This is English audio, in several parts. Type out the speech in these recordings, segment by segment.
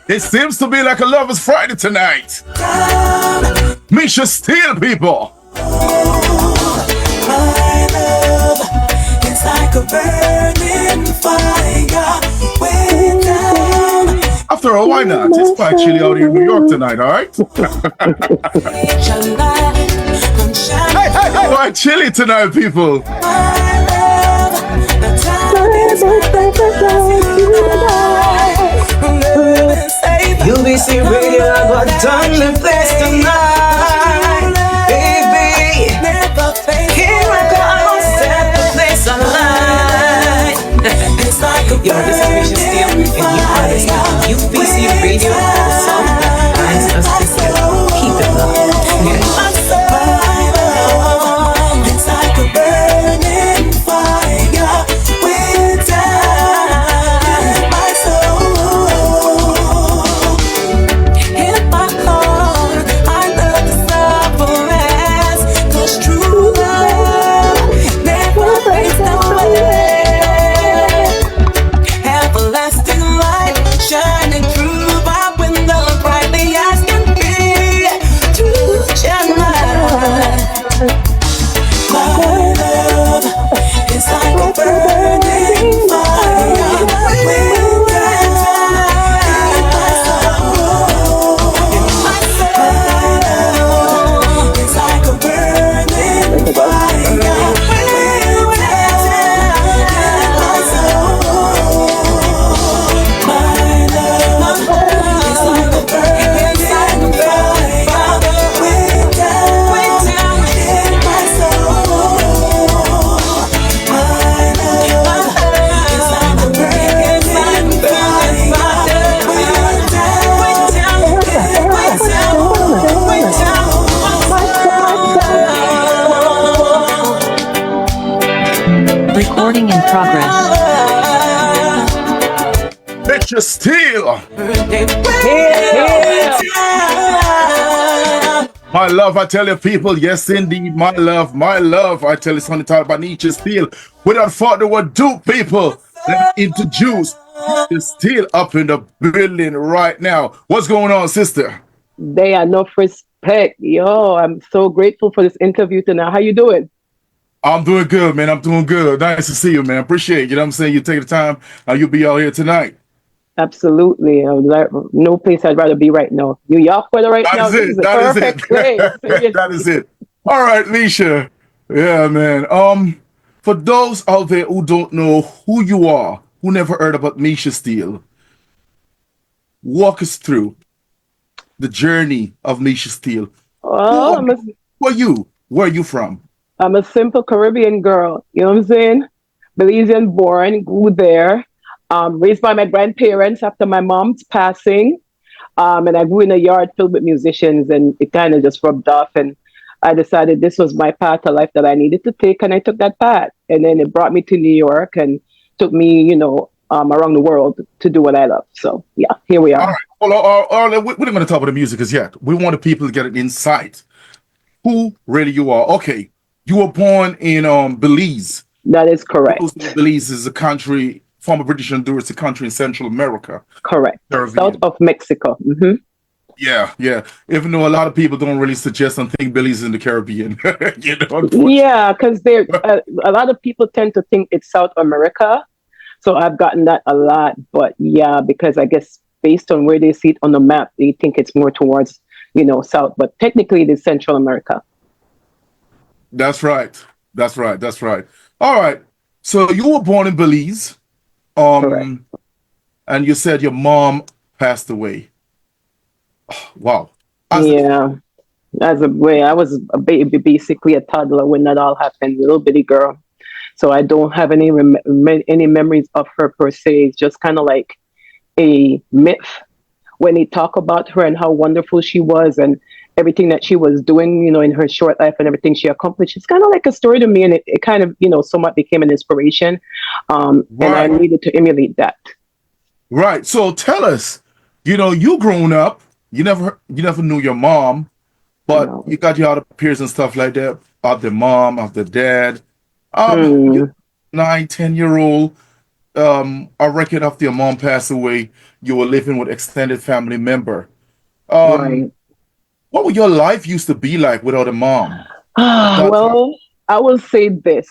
It seems to be like a Lover's Friday tonight. Mesha Steele, people. My love, it's like a burning fire way down. After all, why not? It's quite chilly out here in New York tonight, all right? Hey, quite chilly tonight, people. UVC Radio, I got done the place tonight. Baby, here I go, I gon' set the place alight. Yo, this is Mesha Steele, and you are listening to UVC Radio, the song that binds us together. Keep it love. It's like a burning fire within my soul. In my heart, I love the sufferance, 'cause true love never fades away. Everlasting light shining through my window brightly as can be. True light. My love is like a burning fire within my soul. My love is like a burning fire within my soul. My love is like a burning fire within my soul. My love is like a burning Recording in progress. Mesha Steele. My love, I tell you, people, yes, indeed, my love, I tell you, something talk about Mesha Steele. Without further ado, people, let me introduce Mesha Steele up in the building right now. What's going on, sister? They are enough respect. Yo, I'm so grateful for this interview tonight. How you doing? I'm doing good, man. I'm doing good. Nice to see you, man. Appreciate it. You know what I'm saying? You take the time. You'll be out here tonight. Absolutely. No place I'd rather be right now. New York weather right now. That is it. That is it. That is it. All right, Mesha. Yeah, man. For those out there who don't know who you are, who never heard about Mesha Steele, walk us through the journey of Mesha Steele. Oh, Who are you? Where are you from? I'm a simple Caribbean girl. You know what I'm saying? Belizean born, grew there. Raised by my grandparents after my mom's passing. And I grew in a yard filled with musicians, and it kind of just rubbed off. And I decided this was my path of life that I needed to take, and I took that path. And then it brought me to New York and took me, around the world to do what I love. So, yeah, here we are. All right. Well, we're not going to talk about the music as yet. We want the people to get an insight. Who really you are. Okay. You were born in Belize. That is correct. Belize is a country, former British Honduras, a country in Central America. Correct. South of Mexico. Mm-hmm. Yeah. Even though a lot of people don't really suggest and think Belize is in the Caribbean. Yeah, because a lot of people tend to think it's South America. So I've gotten that a lot. But yeah, because I guess based on where they see it on the map, they think it's more towards, South. But technically it is Central America. That's right. All right. So you were born in Belize. Correct. And you said your mom passed away. Oh, wow. I was a baby, basically a toddler when that all happened, little bitty girl. So I don't have any memories of her per se. It's just kind of like a myth when they talk about her and how wonderful she was and everything that she was doing, in her short life and everything she accomplished. It's kind of like a story to me, and it kind of, somewhat became an inspiration. And I needed to emulate that. Right. So tell us, you grown up, you never knew your mom, but you got your other peers and stuff like that, of the mom, of the dad, 9, 10-year-old. I reckon after your mom passed away, you were living with extended family member. Um, Right. what would your life used to be like without a mom at Ah, that time? well, I will say this.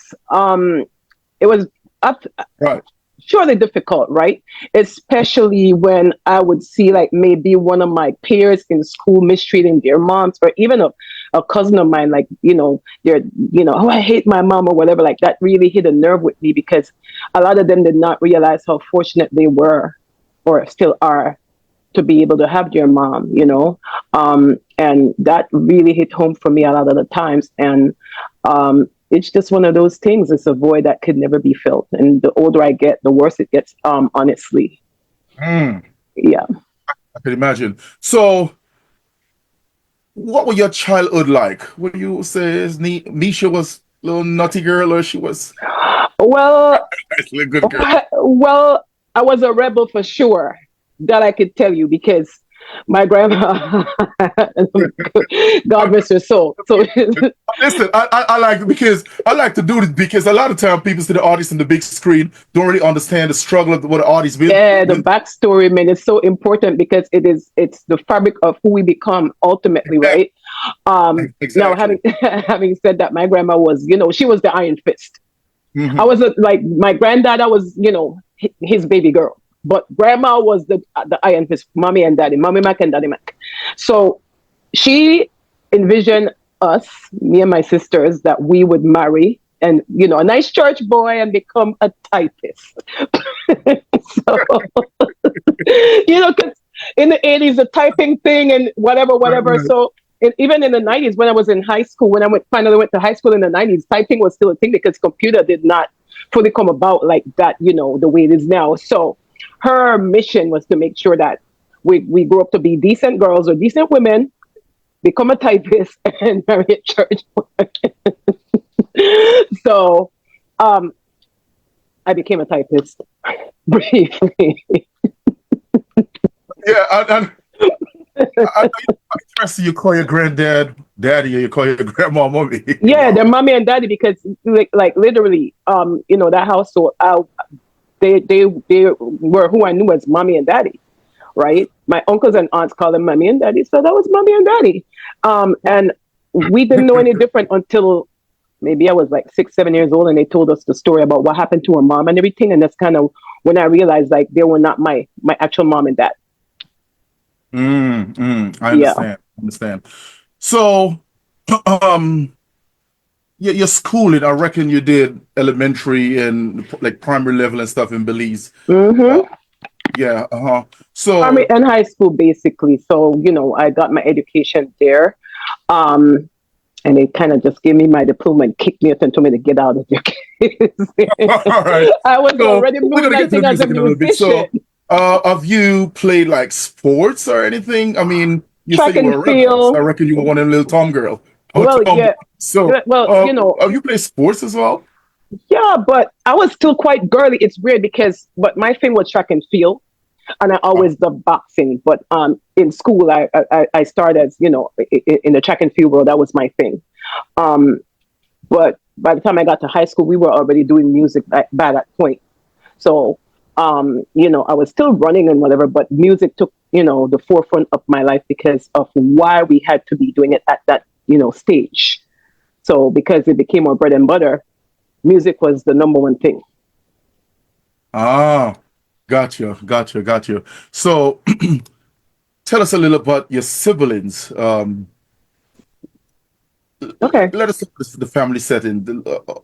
It was up Right. surely difficult, right? Especially when I would see like maybe one of my peers in school mistreating their moms, or even a cousin of mine, like, they're, oh, I hate my mom or whatever. Like that really hit a nerve with me because a lot of them did not realize how fortunate they were or still are to be able to have their mom. And that really hit home for me a lot of the times. And it's just one of those things. It's a void that could never be filled. And the older I get, the worse it gets, honestly. Mm, Yeah. I can imagine. So, what was your childhood like? Would you say Nisha was a little nutty girl, or she was Well, actually a good girl? well, I was a rebel for sure. That I could tell you because my grandma, God rest her soul. So Listen, I like it because I like to do this because a lot of time people see the artist in the big screen don't really understand the struggle of what the artist yeah, the with backstory, man, is so important because it's the fabric of who we become ultimately, right? Now exactly. having having said that, my grandma was, she was the iron fist. I Hmm. was like my granddad, I was, his baby girl, but grandma was the iron fist, mommy and daddy, mommy Mac and daddy Mac. So she envisioned us, me and my sisters, that we would marry and, a nice church boy and become a typist. So, because in the 80s, the typing thing and whatever, Right, whatever. right. So, even in the 90s, when I was in high school, when finally went to high school in the 90s, typing was still a thing because computer did not fully come about like that, the way it is now. So, her mission was to make sure that we grew up to be decent girls or decent women, become a typist, and marry a church boy. So, um, I became a typist briefly. Yeah, I interested. You call your granddad daddy, or you call your grandma mommy. Yeah, Wow. they're mommy and daddy because like literally, that household, they were who I knew as mommy and daddy, right? My uncles and aunts call them mommy and daddy, so that was mommy and daddy. And we didn't know any different until maybe I was like 6, 7 years old, and they told us the story about what happened to her mom and everything, and that's kind of when I realized like they were not my actual mom and dad. I Yeah. understand. Understand. So, um, your schooling, I reckon you did elementary and like primary level and stuff in Belize. Uh, Mm-hmm. yeah. Uh-huh. Primary So, and high school, basically. So, I got my education there. Um, and they kind of just gave me my diploma and kicked me out and told me to get out of your case. all right. I was So already we're gonna get to the moonlighting as a music in a little bit. musician. So, have you played like sports or anything? I mean, you said Track you and were a rebel, so I field. reckon you were one of them little tom girl or Well, tomboy. yeah. So, Well, have you played sports as well? yeah, but I was still quite girly. It's weird because, but my thing was track and field, and I Uh, always loved boxing. But in school, I started as in the track and field world. That was my thing. Um, but by the time I got to high school, we were already doing music by that point. So, I was still running and whatever, but music took, the forefront of my life because of why we had to be doing it at that, stage. So, because it became our bread and butter, music was the number one thing. ah, gotcha. So, tell us a little about your siblings. Okay. Let us look at the family setting.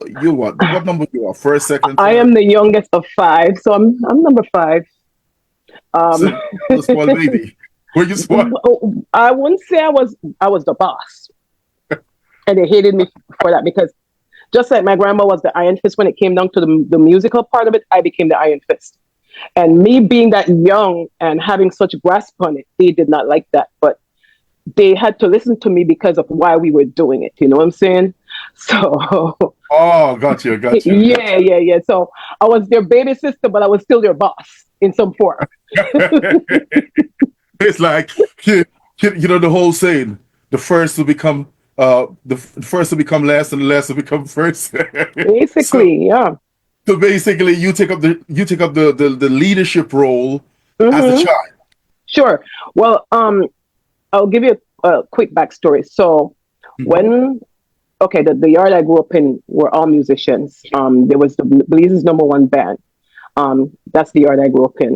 You what number you are? First, second, I third? am the youngest of five, so I'm number five. So, Um, the small baby. Were you small? I wouldn't say I was the boss, and they hated me for that because just like my grandma was the Iron Fist when it came down to the musical part of it, I became the Iron Fist. And me being that young and having such grasp on it, they did not like that. But they had to listen to me because of why we were doing it. You know what I'm saying? So Oh, gotcha. yeah, yeah, yeah. So I was their baby sister, but I was still their boss in some form. It's like the whole saying: the first will become the first will become last, and the last will become first. So, Basically, yeah. So basically, you take up the leadership role as a Mm-hmm. child. Sure. Well, I'll give you a quick backstory. So Hmm. when okay, the yard I grew up in were all musicians. There was the Belize's number one band. That's the yard I grew up in.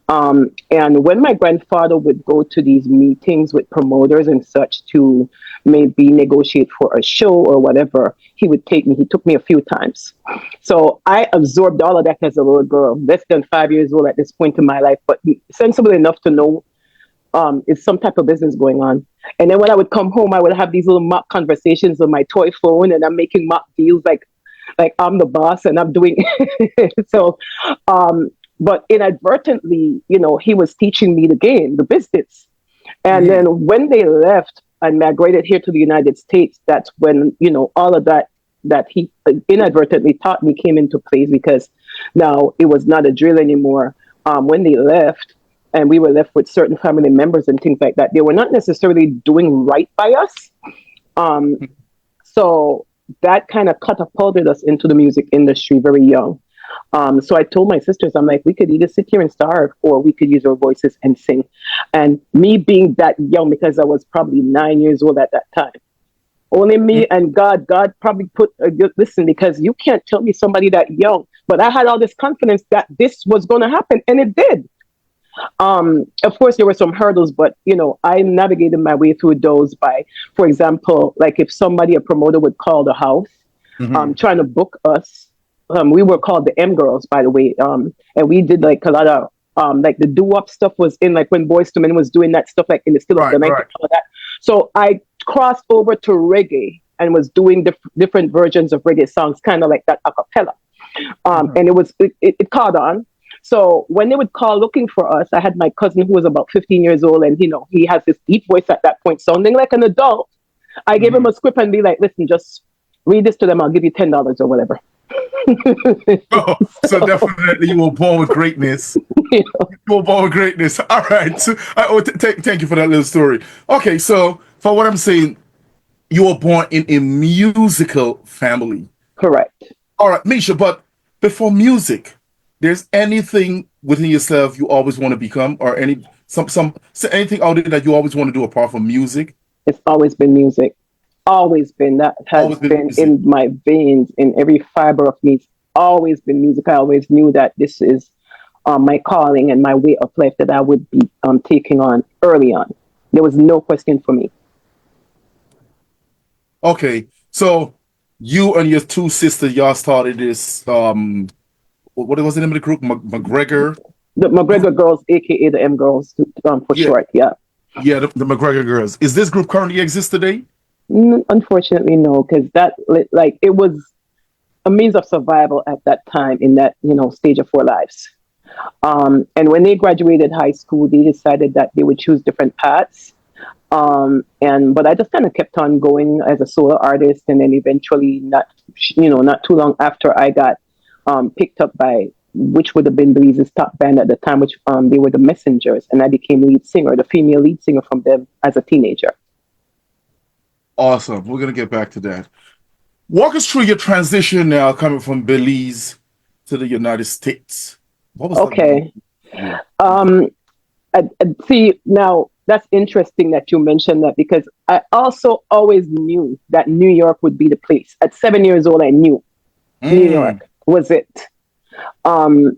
And when my grandfather would go to these meetings with promoters and such to maybe negotiate for a show or whatever, he would take me. He took me a few times. So I absorbed all of that as a little girl, less than 5 years old at this point in my life, but sensible enough to know is some type of business going on. And then when I would come home, I would have these little mock conversations on my toy phone, and I'm making mock deals like I'm the boss and I'm doing so. But inadvertently, he was teaching me the game, the business. And Hmm. then when they left and migrated here to the United States, that's when all of that he inadvertently taught me came into place because now it was not a drill anymore. When they left, and we were left with certain family members and things like that, they were not necessarily doing right by us. Um, so that kind of catapulted us into the music industry very young. So I told my sisters, I'm like, we could either sit here and starve or we could use our voices and sing. And me being that young, because I was probably 9 years old at that time, only me and God probably put, listen, because you can't tell me somebody that young, but I had all this confidence that this was going to happen, and it did. Of course, there were some hurdles, but I navigated my way through those by, for example, like if somebody, a promoter, would call the house, Hmm. trying to book us. We were called the M Girls, by the way, and we did like a lot of like the doo-wop stuff was in like when Boys to Men was doing that stuff like in the still of the Right, night and right. all of that. So I crossed over to reggae and was doing different versions of reggae songs, kind of like that a cappella. Hmm. And it caught on. So when they would call looking for us, I had my cousin who was about 15 years old, and he has this deep voice at that point, sounding like an adult. I gave him Hmm. a script and be like, "Listen, just read this to them. I'll give you $10 or whatever." Oh, so definitely you were born with greatness. You were born with greatness. All right. So, thank you for that little story. Okay, so for what I'm saying, you were born in a musical family. Correct. All right, Misha, but before music, there's anything within yourself you always want to become, or so anything out there that you always want to do apart from music? It's always been music. Always been. That has Always been been music. in my veins, in every fiber of me. It's always been music. I always knew that this is my calling and my way of life that I would be taking on early on. There was no question for me. Okay, so you and your two sisters, y'all started this. What was the name of the group? McGregor The group. McGregor girls, aka the M girls, for Yeah, short. Yeah. yeah, the McGregor girls. Is this group currently exist today? Unfortunately, no, because that like it was a means of survival at that time in that stage of our lives. And when they graduated high school, they decided that they would choose different paths. And but I just kind of kept on going as a solo artist, and then eventually, not too long after, I got picked up by which would have been Belize's top band at the time, which they were the Messengers, and I became lead singer, the female lead singer from them as a teenager. Awesome. We're gonna get back to that. Walk us through your transition now, coming from Belize to the United States. What was that like? Okay. Yeah. Um, I see now. That's interesting that you mentioned that because I also always knew that New York would be the place. At 7 years old, I knew New Mm. York was it. Um,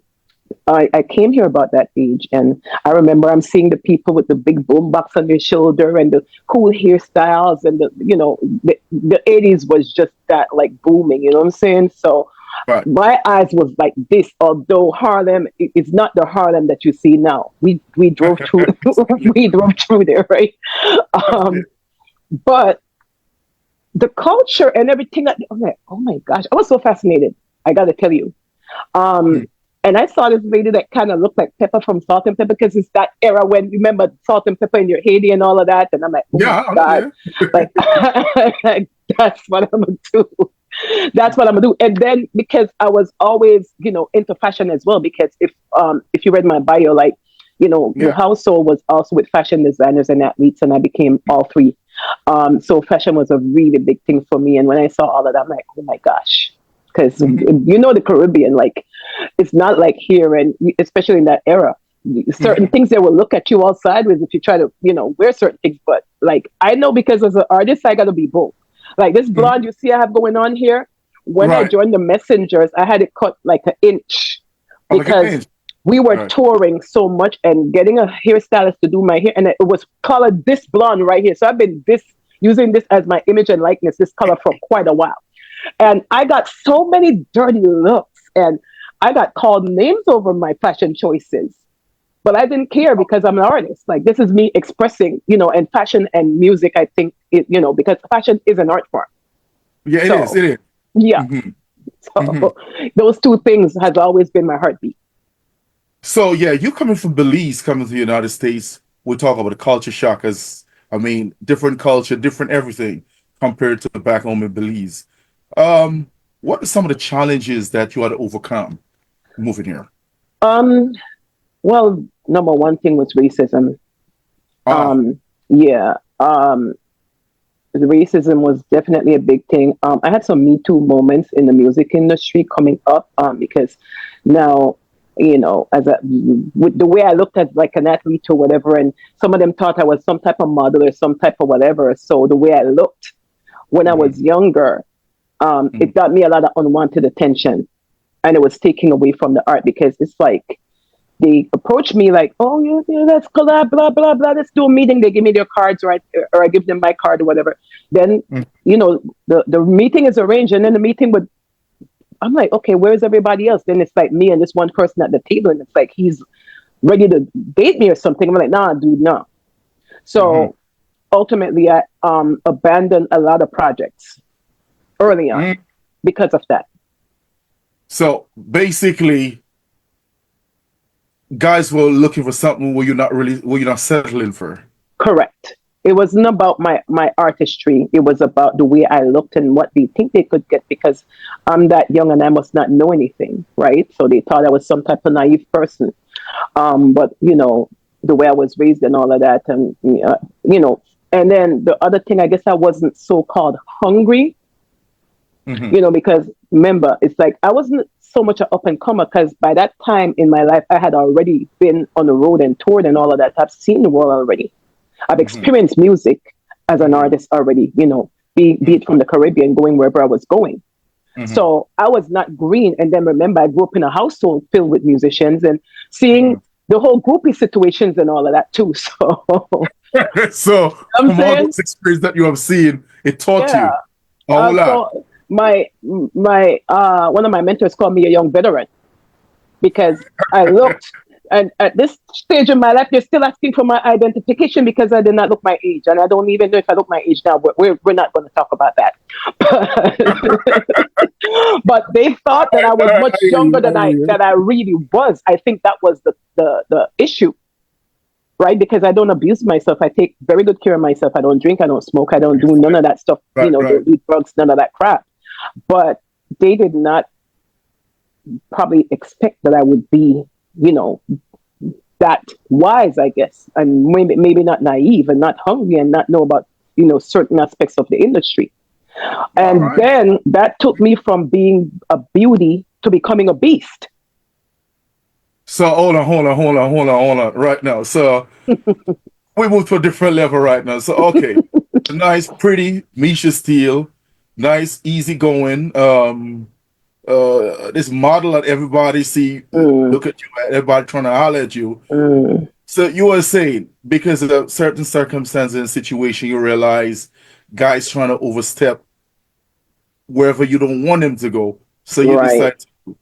I came here about that age, and I remember I'm seeing the people with the big boombox on their shoulder and the cool hairstyles, and the 80s was just that like booming. You know what I'm saying? So Right. my eyes was like this. Although Harlem is not the Harlem that you see now. We drove through Exactly. we drove through there, right? That's it. Um, but the culture and everything. I'm like, oh my gosh, I was so fascinated. I got to tell you. Um, Mm. and I saw this lady that kind of looked like Pepper from Salt and Pepper because it's that era when remember Salt and Pepper in your heyday and all of that. And I'm like, oh my Yeah, I know, God, yeah. like that's what I'm gonna do. That's what I'm gonna do. And then because I was always, into fashion as well, because if you read my bio, like, the Yeah. household was also with fashion designers and athletes, and I became all three. So fashion was a really big thing for me. And when I saw all of that, I'm like, oh my gosh. because Mm-hmm. the Caribbean, like it's not like here, and especially in that era, certain Mm-hmm. things they will look at you all sideways if you try to wear certain things. But like I know, because as an artist, I got to be bold. Like this Mm-hmm. blonde you see I have going on here. When I Right. joined the Messengers, I had it cut like an inch Oh, like an because inch. we were Right. touring so much and getting a hairstylist to do my hair, and it was colored this blonde right here. So I've been using this as my image and likeness, this color, for quite a while. And I got so many dirty looks, and I got called names over my fashion choices. But I didn't care because I'm an artist. Like this is me expressing, and fashion and music, I think, because fashion is an art form. Yeah, it is. So It is. yeah. Mm-hmm. Mm-hmm. So those two things has always been my heartbeat. So yeah, you coming from Belize, coming to the United States, we talk about the culture shock as, I mean, different culture, different everything compared to back home in Belize. What are some of the challenges that you had to overcome moving here? Um, well, number one thing was racism. Ah, Um, yeah. The racism was definitely a big thing. I had some Me Too moments in the music industry coming up, because now, as with the way I looked at like an athlete or whatever, and some of them thought I was some type of model or some type of whatever. So the way I looked when I mm-hmm, was younger, mm-hmm, it got me a lot of unwanted attention, and it was taking away from the art, because it's like they approach me like, oh, yeah, let's collab, blah, blah, blah. Let's do a meeting. They give me their cards, or I give them my card or whatever. Then, the meeting is arranged, and then the meeting would, I'm like, okay, where's everybody else? Then it's like me and this one person at the table, and it's like he's ready to date me or something. I'm like, nah, dude, no. mm-hmm, So ultimately, I abandoned a lot of projects early on mm-hmm. because of that. So basically, guys were looking for something where you're not settling for. Correct. It wasn't about my artistry. It was about the way I looked and what they think they could get, because I'm that young and I must not know anything, right? So they thought I was some type of naive person. But the way I was raised and all of that, and and then the other thing, I guess I wasn't so called hungry, Mm-hmm, because remember, it's like I wasn't so much an up and comer, because by that time in my life, I had already been on the road and toured and all of that. I've seen the world already. I've mm-hmm, experienced music as an mm-hmm, artist already, be it from the Caribbean going wherever I was going. mm-hmm, So I was not green. And then remember, I grew up in a household filled with musicians and mm-hmm. seeing the whole groupie situations and all of that too. So So I'm from all saying, those experiences that you have seen, it taught yeah. you a whole lot. So my one of my mentors called me a young veteran, because I looked, and at this stage in my life, they're still asking for my identification because I did not look my age, and I don't even know if I look my age now. But we're not going to talk about that. But they thought that I was I much hear younger you, I than hear I you. that I really was. I think that was the issue, right? Because I don't abuse myself. I take very good care of myself. I don't drink. I don't smoke. I don't do none of that stuff. Right, right. Don't do drugs. None of that crap. But they did not probably expect that I would be, you know, that wise, I guess, and maybe not naive and not hungry and not know about, certain aspects of the industry. All And right. then that took me from being a beauty to becoming a beast. So hold on right now. So we move to a different level right now. So okay, nice, pretty Mesha Steele, nice, easy going. This model that everybody see, Mm, look at you, everybody trying to holler at you. mm, So you were saying because of certain circumstances and situation, you realize guys trying to overstep wherever you don't want them to go. So you right. decide to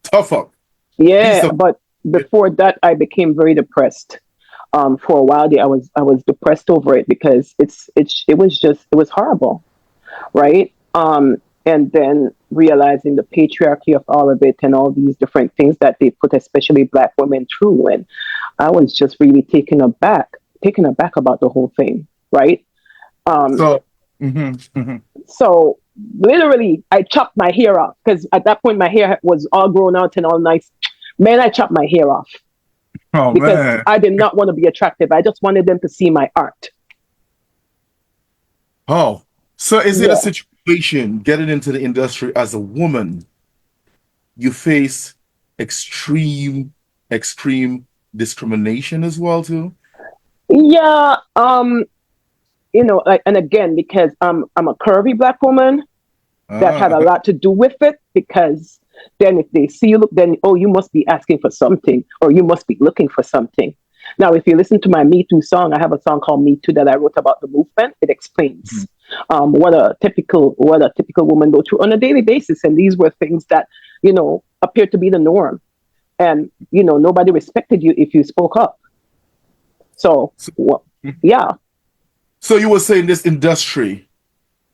tough up, be Yeah, some. but before that, I became very depressed. For a while there, I was depressed over it because it was horrible, right? And then realizing the patriarchy of all of it and all these different things that they put, especially Black women, through, and I was just really taken aback about the whole thing, right? Um, So, hmm. so literally, I chopped my hair off because at that point my hair was all grown out and all nice. Man, I chopped my hair off Oh because man. I did not want to be attractive. I just wanted them to see my art. Oh, so is it a Yeah. situation? situation getting into the industry as a woman, you face extreme, extreme discrimination as well too. Yeah, like, and again, because I'm a curvy black woman, that had a Ah, lot to do with it. Because then if they see you look, then oh, you must be asking for something, or you must be looking for something. Now, if you listen to my Me Too song, I have a song called Me Too that I wrote about the movement. It explains what a typical woman go through on a daily basis, and these were things that appeared to be the norm, and nobody respected you if you spoke up. So, so, yeah. so you were saying this industry,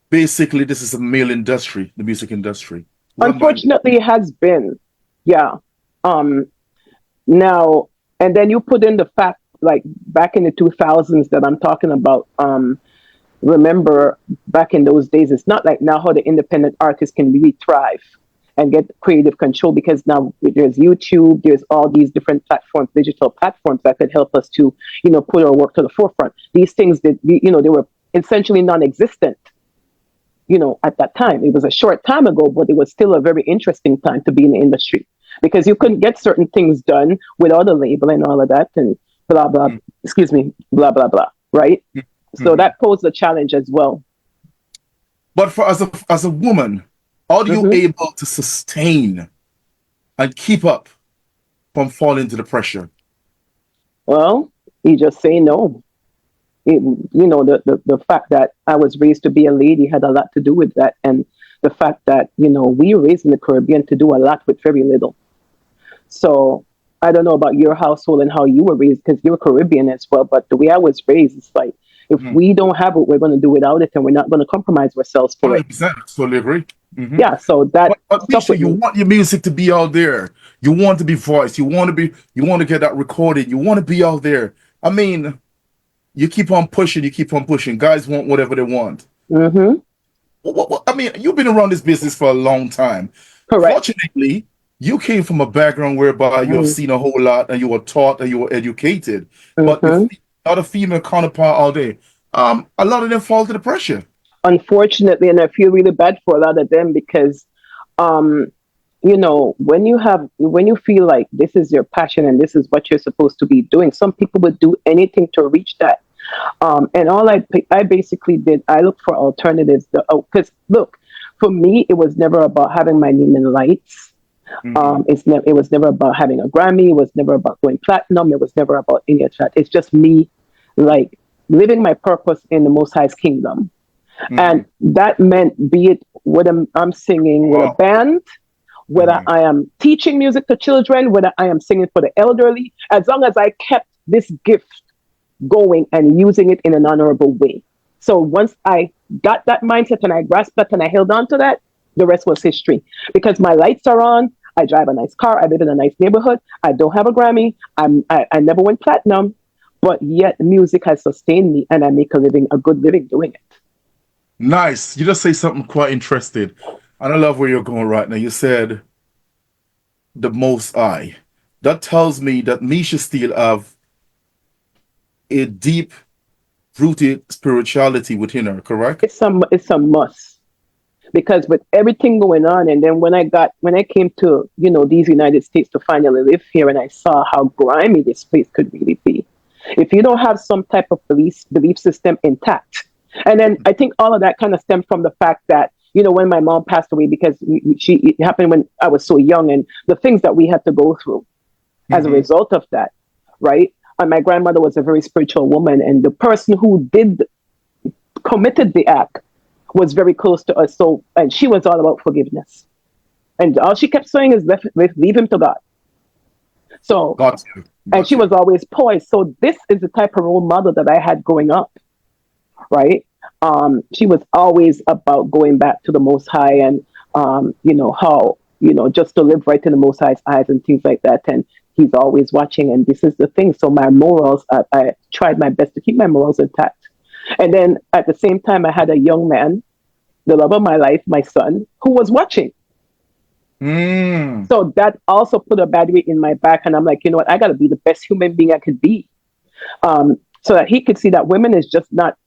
basically, this is a male industry, the music industry, run by men. Unfortunately, it has been, yeah. Um, Now, and then you put in the fact, like back in the 2000s that I'm talking about. Remember, back in those days, it's not like now how the independent artists can really thrive and get creative control, because now there's YouTube, there's all these different platforms, digital platforms that could help us to, put our work to the forefront. These things that, they were essentially non-existent, at that time. It was a short time ago, but it was still a very interesting time to be in the industry, because you couldn't get certain things done without a label and all of that and blah, blah, excuse me, blah, blah, blah, right? So Mhm. that posed a challenge as well. But for as a woman, are you hmm able to sustain and keep up from falling into the pressure? Well, you just say no. It, the fact that I was raised to be a lady had a lot to do with that. And the fact that, we were raised in the Caribbean to do a lot with very little. So I don't know about your household and how you were raised, because you're Caribbean as well. But the way I was raised, it's like, if Mhm. we don't have it, we're going to do without it, and we're not going to compromise ourselves for it. 100%. Totally agree. Hmm. Yeah, so that But stuck Misha, with you me. want your music to be out there. You want to be voiced. You want to get that recorded. You want to be out there. I mean, you keep on pushing. You keep on pushing. Guys want whatever they want. hmm I mean, you've been around this business for a long time. Correct. Fortunately, you came from a background whereby you have Mm-hmm. seen a whole lot and you were taught and you were educated. But the Mm-hmm. other female counterpart all day, a lot of them fall to the pressure. Unfortunately, and I feel really bad for a lot of them, because um, when you feel like this is your passion and this is what you're supposed to be doing, some people would do anything to reach that. And all I basically did, I looked for alternatives. Because look, for me, it was never about having my name in lights. Hmm. It was never about having a Grammy. It was never about going platinum. It was never about any of that. It's just me, like, living my purpose in the Most High's kingdom. Hmm. And that meant, be it whether I'm singing with a Wow. band, whether Hmm. I am teaching music to children, whether I am singing for the elderly, as long as I kept this gift going and using it in an honorable way. So once I got that mindset and I grasped that and I held on to that, the rest was history. Because my lights are on, I drive a nice car, I live in a nice neighborhood, I don't have a Grammy, I never went platinum, but yet music has sustained me and I make a good living doing it. Nice. You just say something quite interesting. And I love where you're going right now. You said the most I. That tells me that Mesha Steele have a deep rooted spirituality within her, correct? It's a must, because with everything going on, and then when I came to these United States to finally live here, and I saw how grimy this place could really be if you don't have some type of belief system intact. And then I think all of that kind of stemmed from the fact that when my mom passed away, because it happened when I was so young, and the things that we had to go through as a Hmm. result of that, right? And my grandmother was a very spiritual woman, and the person who did committed the act was very close to us. So, and she was all about forgiveness. And all she kept saying is, leave him to God. So, Got you. and Got she you. was always poised. So, this is the type of role model that I had growing up, right? She was always about going back to the Most High, and, how, just to live right in the Most High's eyes and things like that. And He's always watching. And this is the thing. So, my morals, I tried my best to keep my morals intact. And then at the same time, I had a young man, the love of my life, my son, who was watching. Mm. So that also put a battery in my back. And I'm like, you know what? I got to be the best human being I could be. So that he could see that women is just not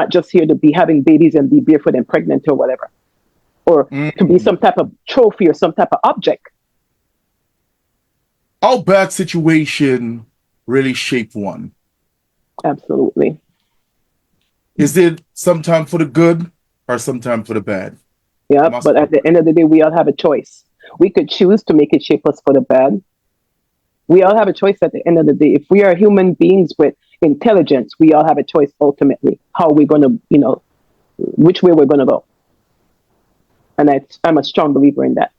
just here to be having babies and be barefoot and pregnant or whatever. or to be Mm. some type of trophy or some type of object. How bad situation really shape one? Absolutely. Is it sometime for the good or sometime for the bad? Yep. Must But be. at the end of the day, we all have a choice. We could choose to make it shape us for the bad. We all have a choice at the end of the day. If we are human beings with intelligence, we all have a choice ultimately how we're going to, which way we're going to go. And I'm a strong believer in that.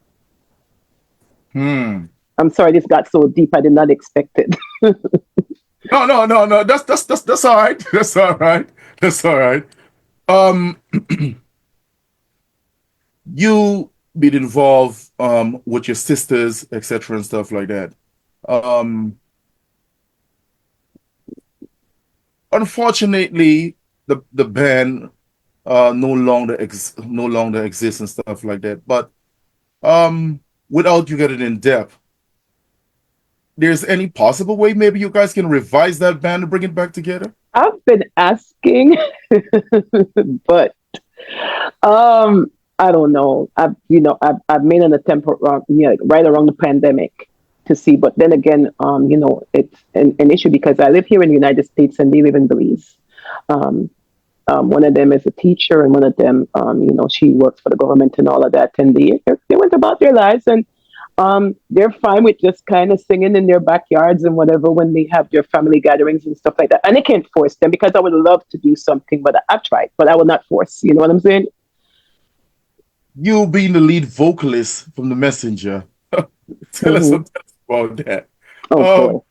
Hmm. I'm sorry this got so deep. I did not expect it. No, no, no, no. That's all right. That's all right. That's all right. Um, you been involved with your sisters, etc., and stuff like that. Um, Unfortunately, the band no longer exists and stuff like that. But um, without you getting in depth, there's any possible way maybe you guys can revise that band and bring it back together? I've been asking, but um, I don't know. I've made an attempt around, right around the pandemic to see, but then again, it's an issue because I live here in the United States and they live in Belize. Um, one of them is a teacher, and one of them, she works for the government and all of that. And they went about their lives, and they're fine with just kind of singing in their backyards and whatever when they have their family gatherings and stuff like that. And I can't force them because I would love to do something, but I've tried, but I will not force. You know what I'm saying? You being the lead vocalist from The Messenger, tell us Hmm. something about that. Oh boy. Um,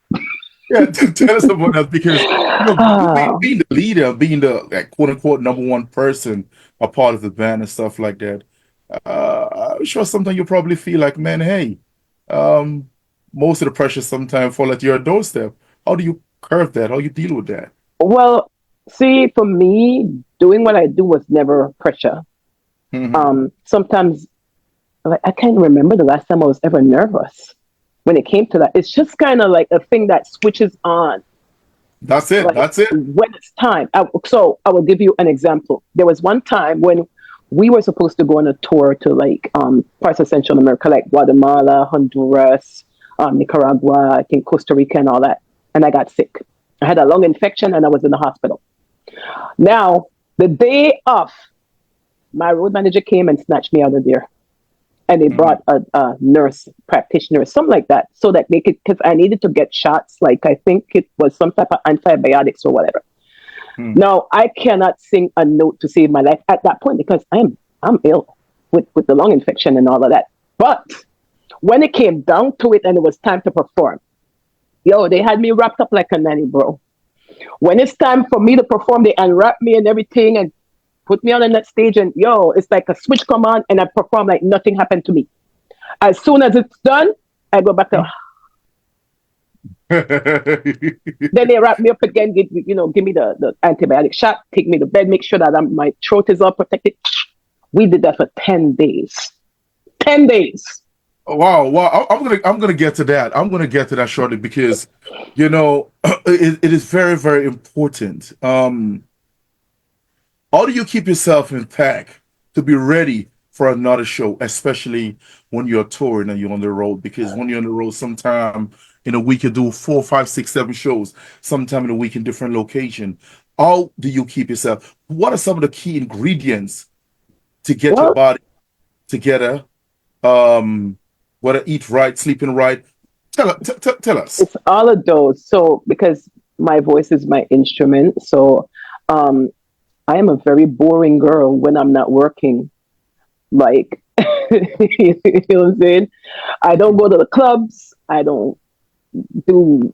yeah, tell us about that because you being the leader, being the like, quote unquote #1 person, a part of the band and stuff like that. I'm sure sometimes you probably feel like, man, hey, um, most of the pressure sometimes fall at your doorstep. How do you curve that? How you deal with that? Well, see, for me, doing what I do was never pressure. Hmm. Sometimes, like, I can't remember the last time I was ever nervous when it came to that. It's just kind of like a thing that switches on, That's it. like That's it. when it's time. So I will give you an example. There was one time when we were supposed to go on a tour to like parts of Central America, like Guatemala, Honduras, Nicaragua, I think Costa Rica, and all that. And I got sick. I had a lung infection, and I was in the hospital. Now, the day off, my road manager came and snatched me out of there. And they Hmm. brought a nurse practitioner, something like that, so that they could, because I needed to get shots, like I think it was some type of antibiotics or whatever. Hmm. Now, I cannot sing a note to save my life at that point because I'm ill with the lung infection and all of that. But when it came down to it and it was time to perform, yo, they had me wrapped up like a nanny, bro. When it's time for me to perform, they unwrap me and everything and put me on that stage, and yo, it's like a switch come on and I perform like nothing happened to me. As soon as it's done, I go back to. Then they wrap me up again, give me the antibiotic shot, take me to bed, make sure that my throat is all protected. We did that for 10 days. 10 days. Wow, wow. I'm gonna get to that. I'm gonna get to that shortly because, it is very, very important. How do you keep yourself intact to be ready for another show, especially when you're touring and you're on the road? Because when you're on the road, sometime in a week you do 4, 5, 6, 7 shows, sometime in a week in different location. How do you keep yourself? What are some of the key ingredients to get your Well, body together? Um, Whether eat right, sleeping right. Tell us. it's all of those. So because my voice is my instrument, so um, I am a very boring girl when I'm not working. Like, you know what I'm saying? I don't go to the clubs. I don't do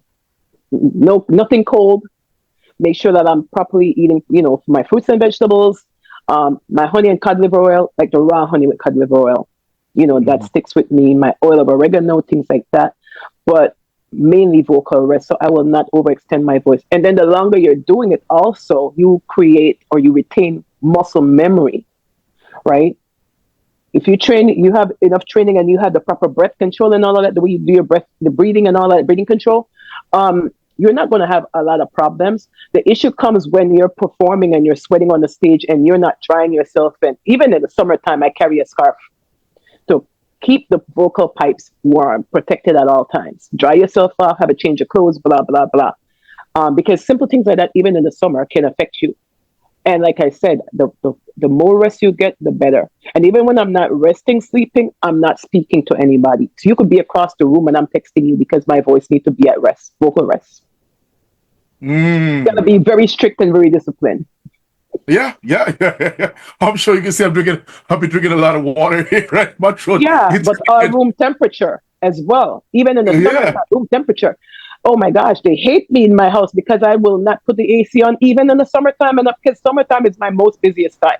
nothing cold. Make sure that I'm properly eating, my fruits and vegetables, my honey and cod liver oil, like the raw honey with cod liver oil. That Mhm. sticks with me. My oil of oregano, things like that. But mainly vocal rest, so I will not overextend my voice. And then the longer you're doing it, also you create or you retain muscle memory, right? If you train, you have enough training and you have the proper breath control and all of that, the way you do your breath, the breathing and all that, breathing control. Um, you're not going to have a lot of problems. The issue comes when you're performing and you're sweating on the stage and you're not drying yourself. And even in the summertime, I carry a scarf to keep the vocal pipes warm, protected at all times. Dry yourself off, have a change of clothes, blah, blah, blah. Because simple things like that, even in the summer, can affect you. And like I said, the more rest you get, the better. And even when I'm not resting, sleeping, I'm not speaking to anybody. So you could be across the room and I'm texting you because my voice needs to be at rest, vocal rest. Gotta be very strict and very disciplined. Yeah. I'm sure you can see I've been drinking a lot of water here, right? My throat. Yeah, but room temperature as well. Even in the summer, room temperature. Oh my gosh, they hate me in my house because I will not put the AC on even in the summertime, and because summertime is my most busiest time.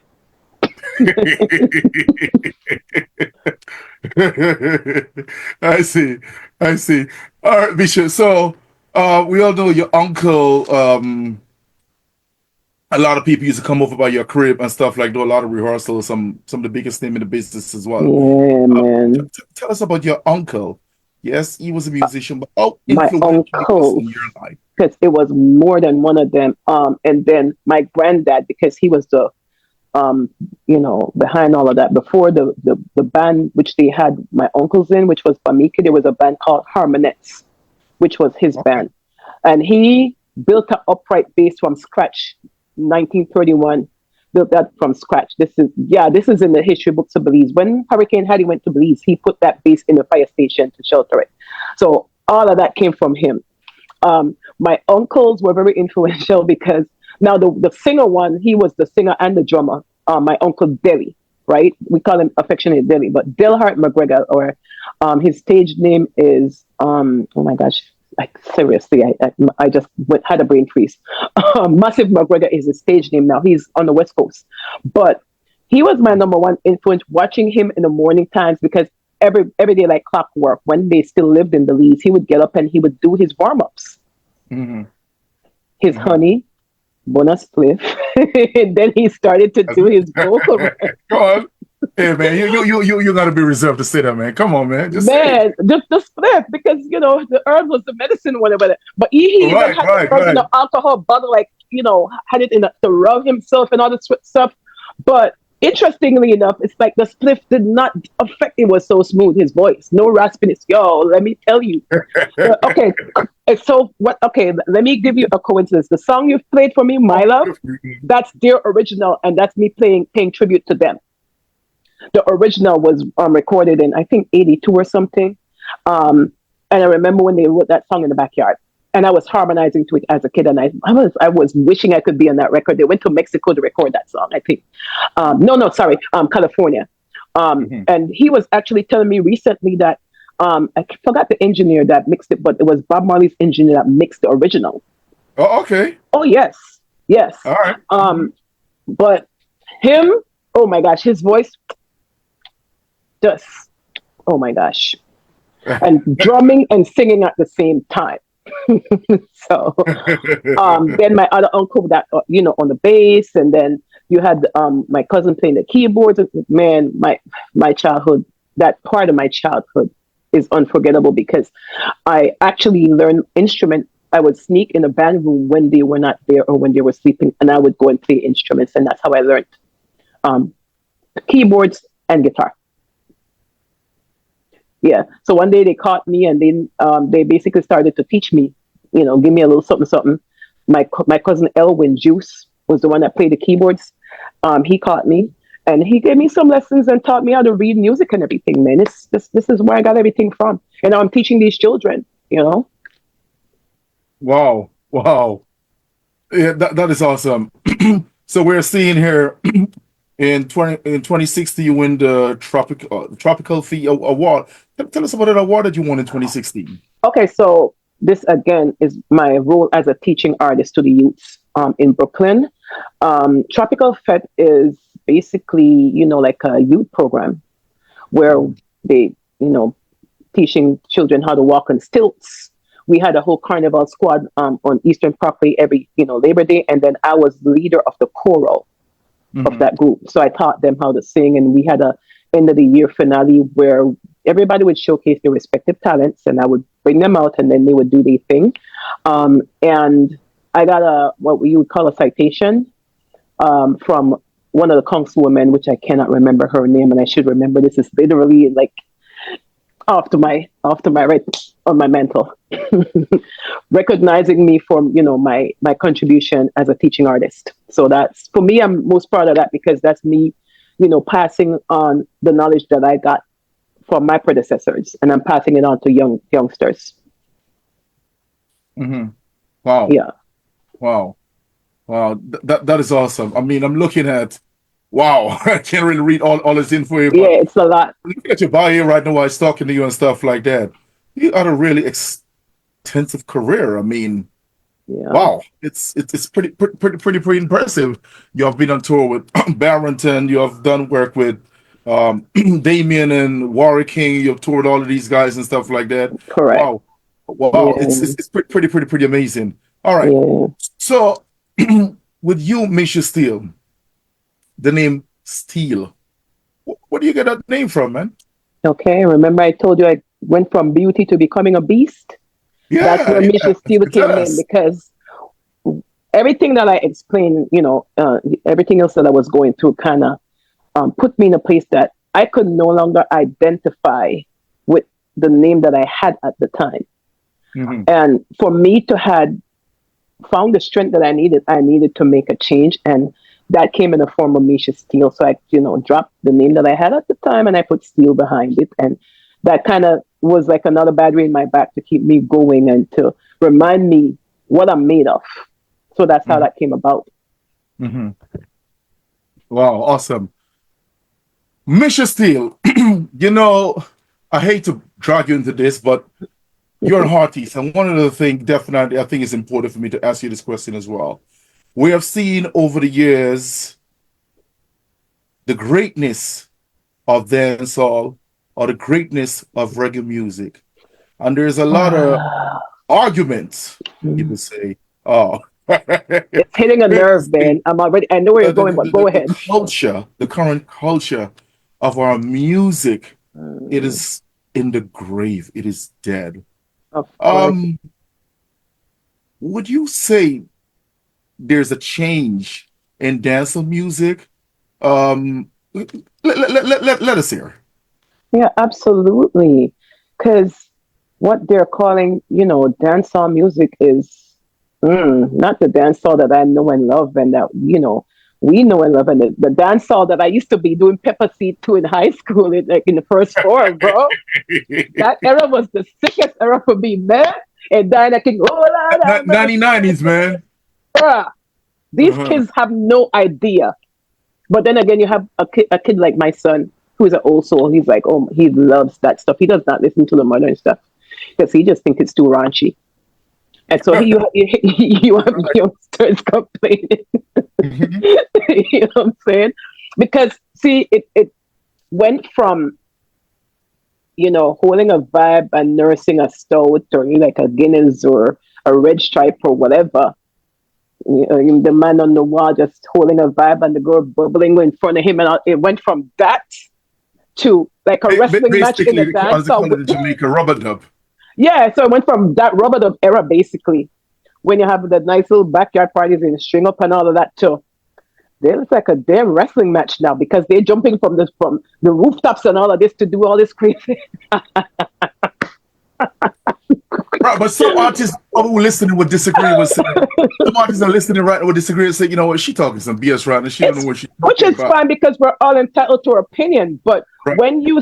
I see. All right, Misha. So we all know your uncle. A lot of people used to come over by your crib and stuff, like do a lot of rehearsals. Some of the biggest name in the business as well. Yeah, man. Tell us about your uncle. Yes, he was a musician, but how My influential he was uncle, in your life? because it was more than one of them. And then my granddad, because he was the behind all of that. Before the band which they had my uncles in, which was Bamika, there was a band called Harmonettes, which was his band. And he built an upright bass from scratch, 1931, built that from scratch. This is in the history books of Belize. When Hurricane Hattie went to Belize, he put that bass in the fire station to shelter it. So all of that came from him. My uncles were very influential because now the singer one, he was the singer and the drummer. My uncle Deli, right? We call him affectionately Deli, but Delhart McGregor, or his stage name is oh my gosh, like seriously, I just had a brain freeze. Massive McGregor is his stage name now. He's on the West Coast, but he was my number one influence. Watching him in the morning times, because every day like clockwork, when they still lived in Belize, he would get up and he would do his warm ups. His honey, bonus spliff, and then he started to do his vocal. Go on. Hey man, you gotta be reserved to say that, man. Come on, man. Just the spliff, because the herb was the medicine, whatever. But he even had the original alcohol bottle, like had it to rub himself and all this stuff. But interestingly enough, it's like the spliff did not affect. It was so smooth, his voice, no raspiness. Yo, let me tell you. Okay, so what? Okay, let me give you a coincidence. The song you've played for me, My Love, that's their original, and that's me paying tribute to them. The original was recorded in, I think, 82 or something. And I remember when they wrote that song in the backyard. And I was harmonizing to it as a kid. And I was wishing I could be on that record. They went to Mexico to record that song, I think. California. And he was actually telling me recently that, I forgot the engineer that mixed it, but it was Bob Marley's engineer that mixed the original. Oh, okay. Oh, yes. All right. But him, oh my gosh, his voice, just, oh my gosh. And drumming and singing at the same time. So then my other uncle that on the bass, and then you had my cousin playing the keyboards. Man, my childhood, that part of my childhood is unforgettable, because I actually learned instrument. I would sneak in a band room when they were not there or when they were sleeping, and I would go and play instruments, and that's how I learned keyboards and guitar. Yeah. So one day they caught me, and then they basically started to teach me, give me a little something. My cousin Elwin Juice was the one that played the keyboards. He caught me, and he gave me some lessons and taught me how to read music and everything, man. This is where I got everything from. And now I'm teaching these children, Wow. Yeah, that is awesome. So we're seeing here in 2016 you win the Tropical Fee Award. Tell us about that award that you won in 2016. Okay, so this again is my role as a teaching artist to the youths in Brooklyn. Tropical Fete is basically, like a youth program where they, teaching children how to walk on stilts. We had a whole carnival squad on Eastern Parkway every, Labor Day, and then I was the leader of the choral of that group. So I taught them how to sing, and we had a end of the year finale where everybody would showcase their respective talents, and I would bring them out, and then they would do their thing. And I got what you would call a citation from one of the councilwomen, which I cannot remember her name, and I should remember. This is literally like after my right on my mental, recognizing me for my contribution as a teaching artist. So that's, for me, I'm most proud of that, because that's me, passing on the knowledge that I got from my predecessors, and I'm passing it on to youngsters. Mm-hmm. Wow. Yeah. Wow. That is awesome. I mean, I'm looking at, wow, I can't really read all this info here, but Yeah, it's a lot. look at your bio right now while I was talking to you and stuff like that. You had a really extensive career. I mean, Yeah. wow, it's pretty impressive. You have been on tour with Barrington. You have done work with Damien and Warwick King. You have toured all of these guys and stuff like that. Correct. Wow, Yeah. it's pretty amazing. All right, Yeah. so with you, Mesha Steele, the name Steele, where do you get that name from, man? Okay. Remember, I told you I went from beauty to becoming a beast. Yeah, That's where Mesha Steele came in, because everything that I explained, everything else that I was going through kind of put me in a place that I could no longer identify with the name that I had at the time. Mm-hmm. And for me to had found the strength that I needed to make a change. And that came in the form of Mesha Steele. So I, dropped the name that I had at the time, and I put Steele behind it. And that kind of was like another battery in my back to keep me going and to remind me what I'm made of. So that's how that came about. Mm-hmm. Wow, awesome. Mesha Steele, I hate to drag you into this, but you're an artist. And one of the things definitely I think is important for me to ask you this question as well. We have seen over the years the greatness of dancehall or the greatness of reggae music. And there's a lot of arguments, people say. Oh. It's hitting a nerve, man. I know where you're going, but go ahead. The current culture of our music, it is in the grave. It is dead. Of course. Would you say there's a change in dancehall music? Let us hear. Yeah, absolutely. Because what they're calling, dancehall music is not the dancehall that I know and love, and that, we know and love. And the dancehall that I used to be doing pepper seed to in high school, in the first floor, bro. That era was the sickest era for me, man. And then I can go, 90s, man. These kids have no idea. But then again, you have a kid like my son, who is an old soul. He's like, oh, he loves that stuff. He does not listen to the modern stuff because he just thinks it's too raunchy. And so you have youngsters complaining. You know what I'm saying? Because, see, it went from, holding a vibe and nursing a stout or like a Guinness or a red stripe or whatever. The man on the wall just holding a vibe and the girl bubbling in front of him. And it went from that to like a wrestling match in the dance. The Jamaica rubber dub. Yeah, so it went from that rubber dub era, basically, when you have the nice little backyard parties and string up and all of that too. It's like a damn wrestling match now because they're jumping from the rooftops and all of this to do all this crazy. Right, but some artists who listening would disagree with saying, some artists are listening right now would disagree and say, you know what, she talking some BS right now. She don't know what she's talking which is about. fine because we're all entitled to our opinion. But right. when you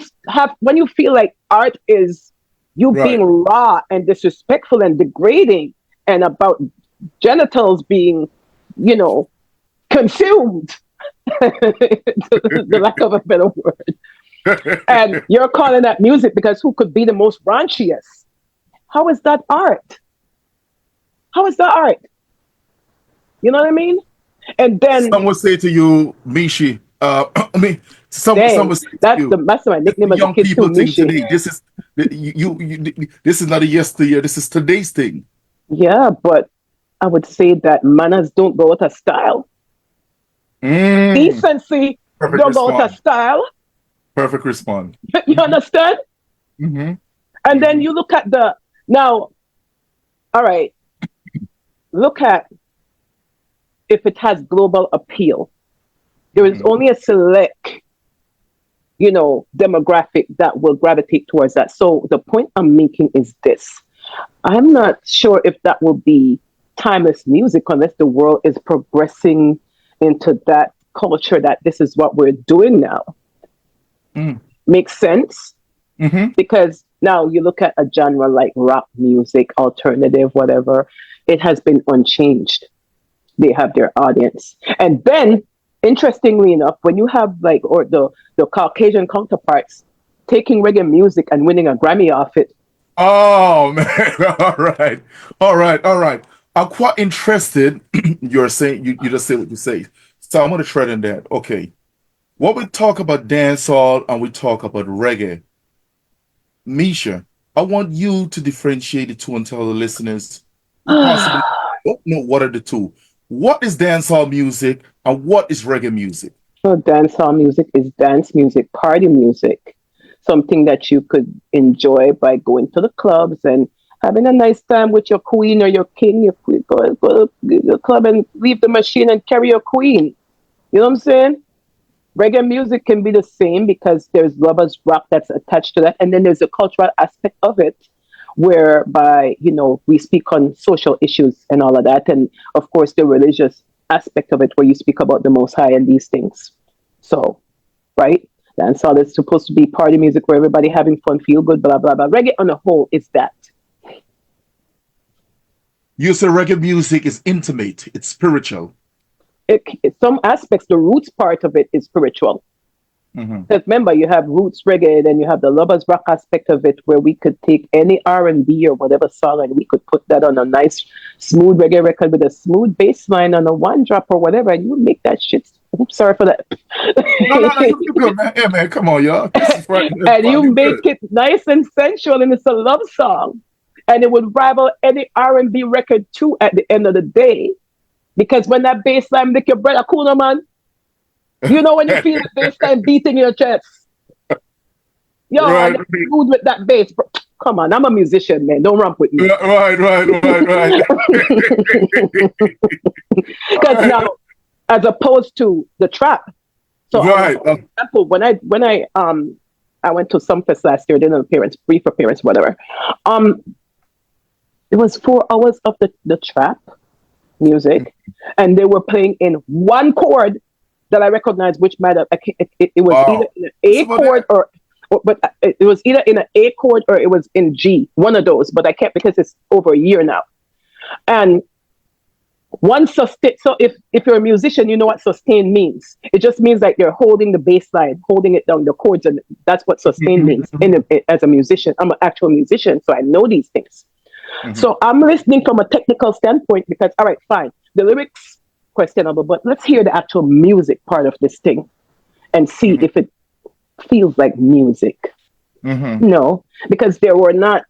feel like art is you right. being raw and disrespectful and degrading and about genitals being, consumed, the lack of a better word. And you're calling that music because who could be the most raunchiest? How is that art? How is that art? You know what I mean? And then some would say to you, Mishi. Some would say that's to you, that's my nickname as a young kid people too, think Mishi. today. This is this is not a yesteryear. This is today's thing. Yeah, but I would say that manners don't go out of style. Decency Perfect don't response. go out of style. Perfect response. You understand? Mm-hmm. And then Mm-hmm. you look at the now, all right, look at if it has global appeal. There is Mm-hmm. only a select, demographic that will gravitate towards that. So the point I'm making is this. I'm not sure if that will be timeless music unless the world is progressing into that culture that this is what we're doing now. Makes sense? Mm-hmm. Because now you look at a genre like rock music, alternative, whatever, it has been unchanged. They have their audience. And then, interestingly enough, when you have or the Caucasian counterparts taking reggae music and winning a Grammy off it. Oh man! All right, all right, all right. I'm quite interested. You're saying you just say what you say, so I'm gonna tread in that. Okay, what we talk about dancehall and we talk about reggae, Misha. I want you to differentiate the two and tell the listeners who possibly don't know what are the two. What is dancehall music and what is reggae music? So dancehall music is dance music, party music, something that you could enjoy by going to the clubs and having a nice time with your queen or your king. You could go to the club and leave the machine and carry your queen. You know what I'm saying? Reggae music can be the same because there's lovers rock that's attached to that, and then there's a cultural aspect of it, whereby we speak on social issues and all of that, and of course the religious aspect of it, where you speak about the Most High and these things. So, right, dancehall is supposed to be party music where everybody having fun, feel good, blah blah blah. Reggae on the whole is that. You say reggae music is intimate, it's spiritual. Some aspects, the roots part of it is spiritual. Mm-hmm. Because remember, you have roots reggae, then you have the lovers rock aspect of it, where we could take any R&B or whatever song and we could put that on a nice, smooth reggae record with a smooth bass line on a one drop or whatever, and you make that shit. Oops, sorry for that. No, no, no, you good, man. Hey, man, come on, y'all. This is right. And Fun. you You make good. it nice and sensual, and it's a love song, and it would rival any R&B record too at the end of the day, because when that bass line make your brother cool, no, man. You know when you feel the bass line beating your chest. Yo, Right, and it's smooth with that bass. Bro. Come on, I'm a musician, man. Don't ramp with me. right, right, right, right. Because now, as opposed to the trap. So, Right. for example, when I went to some fest last year, dinner parents, free for parents, whatever. It was 4 hours of the trap music, and they were playing in one chord that I recognized, which might have it was either Wow. in an A chord but it was either in an A chord or it was in G, one of those. But I can't because it's over a year now. And one sustain. So if you're a musician, you know what sustain means. It just means like you're holding the bass line, holding it down, the chords, and that's what sustain means. As a musician, I'm an actual musician, so I know these things. Mm-hmm. So I'm listening from a technical standpoint because, all right, fine, the lyrics questionable, but let's hear the actual music part of this thing and see if it feels like music. No, because there were not,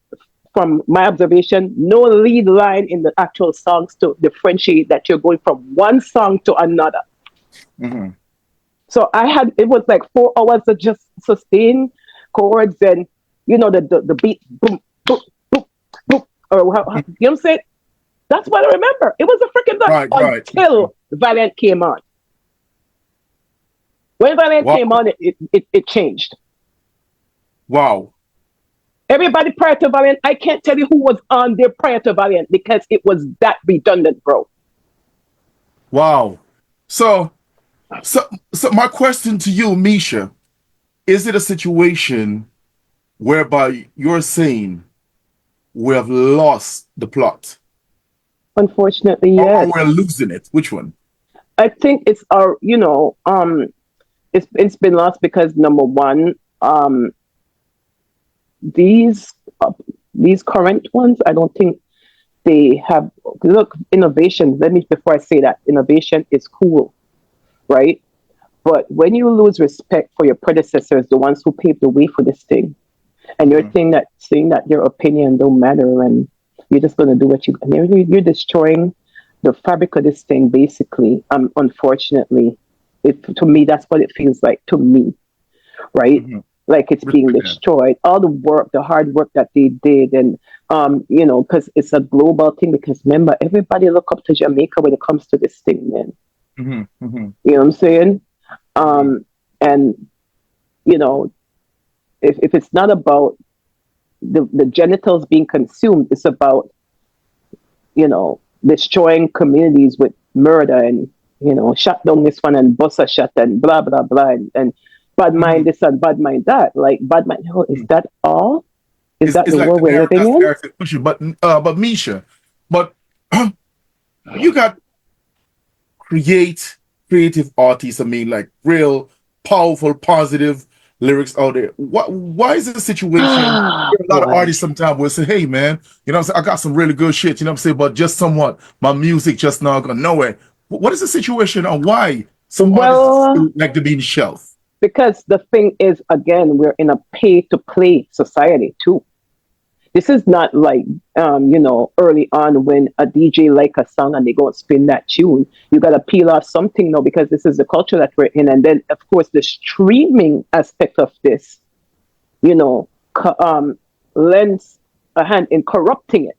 from my observation, no lead line in the actual songs to differentiate that you're going from one song to another. So it was like 4 hours of just sustain chords and, the beat, boom, boom, boom, boom, or you know what I'm saying? That's what I remember. It was a freaking done until Valiant came on. When Valiant came on, it changed. Wow. Everybody prior to Valiant, I can't tell you who was on there prior to Valiant because it was that redundant, bro. Wow. So my question to you, Misha, is it a situation whereby you're saying we have lost the plot? Unfortunately, yes. Or we're losing it? Which one? I think it's it's been lost because number one, these current ones, I don't think they have. Look, innovation. Before I say that, innovation is cool, right? But when you lose respect for your predecessors, the ones who paved the way for this thing, and you're saying that your opinion don't matter, and you're just going to do what you're destroying the fabric of this thing, basically. Unfortunately, to me, that's what it feels like to me, right? like it's being destroyed. All the work, the hard work that they did, and because it's a global thing. Because remember, everybody look up to Jamaica when it comes to this thing, man. You know what I'm saying? And if it's not about the genitals being consumed, it's about destroying communities with murder and shut down this one and bust a shot and blah blah blah and bad mind this and bad mind that. Like bad mind, is that all? Is that the world we're living in? But Mesha, but you got creative artists. I mean, like real powerful, positive lyrics out there. Why is this a situation where a lot of artists sometimes will say, hey man, what I'm saying, I got some really good shit, what I'm saying, but just somewhat my music just not going nowhere. What is the situation and why some artists like to be in shelf? Because the thing is, again, we're in a pay-to-play society too. This is not like, early on when a DJ like a song and they go and spin that tune. You got to peel off something now because this is the culture that we're in. And then, of course, the streaming aspect of this, lends a hand in corrupting it.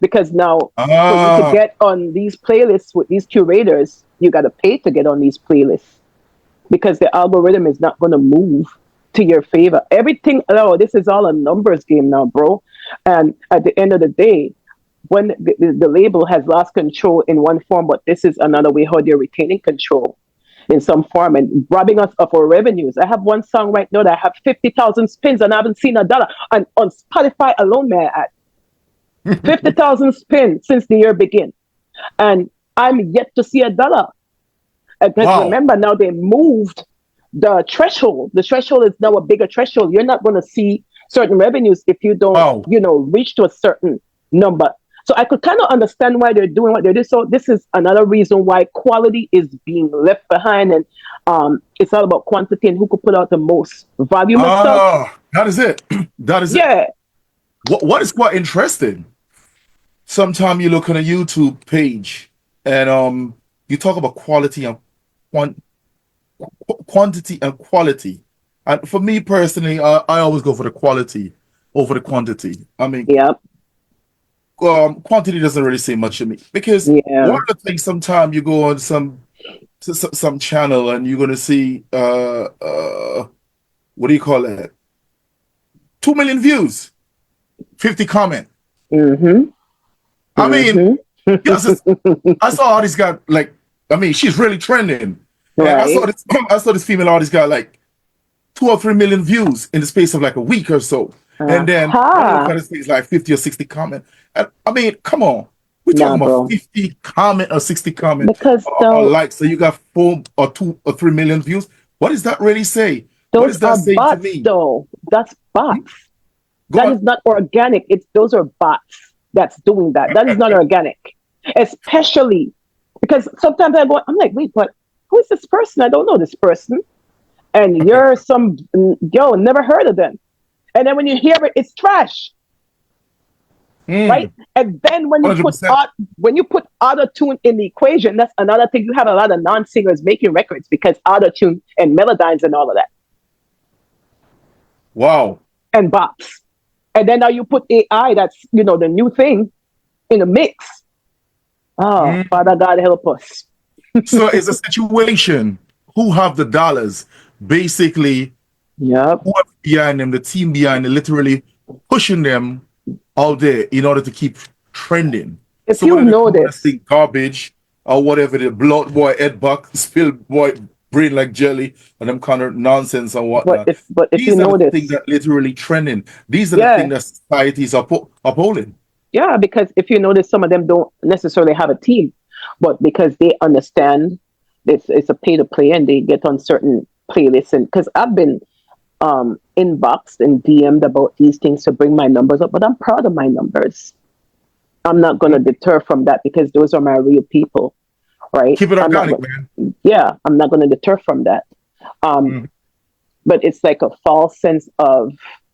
Because now, for you to get on these playlists with these curators, you got to pay to get on these playlists. Because the algorithm is not going to move to your favor. Everything, this is all a numbers game now, bro. And at the end of the day, when the label has lost control in one form, but this is another way how they're retaining control in some form and robbing us of our revenues. I have one song right now that I have 50,000 spins and I haven't seen $1. And on Spotify alone, may I add, 50,000 spins since the year began. And I'm yet to see $1. Because remember, now they moved the threshold. The threshold is now a bigger threshold. You're not going to see certain revenues if you don't, reach to a certain number. So I could kind of understand why they're doing what they're doing. So this is another reason why quality is being left behind. And it's all about quantity and who could put out the most volume of stuff. That is it. That is it. What is quite interesting, sometimes you look on a YouTube page and you talk about quality and quantity and quality. And for me personally, I always go for the quality over the quantity. I mean, quantity doesn't really say much to me because one of the things, sometimes you go on some channel and you're going to see what do you call it? 2 million views, 50 comment. I mean, I saw all these guys, like, I mean, she's really trending. Right. I saw this female artist got like 2 or 3 million views in the space of like a week or so. And then I look at this like 50 or 60 comment. And, I mean, come on. We're talking about 50 comment or 60 comment or likes. So you got 4 or 2 or 3 million views. What does that really say? What does that say bots, to me? Though. That's bots. That is not organic. Those are bots that's doing that. That is not organic. Especially because sometimes I'm like, wait, but who is this person? I don't know this person. And you're never heard of them. And then when you hear it, it's trash. Right? And then when you put auto-tune in the equation, that's another thing. You have a lot of non-singers making records because auto-tune and melodines and all of that. Wow. And bops. And then now you put AI, that's the new thing, in a mix. Oh, Father God help us. So it's a situation who have the dollars, basically, whoever behind them, the team behind them, literally pushing them out there in order to keep trending. If so you notice, garbage or whatever, the blood boy, Ed Buck, spill boy, brain like jelly, and them kind of nonsense and whatnot. But if these you are notice, the things that literally trending. These are the things that societies are upholding. Yeah, because if you notice, some of them don't necessarily have a team, but because they understand it's a pay to play and they get on certain playlists. And because I've been inboxed and DM'd about these things to bring my numbers up, but I'm proud of my numbers. I'm not going to deter from that because those are my real people, right? Keep it organic, man. Yeah, I'm not going to deter from that. But it's like a false sense of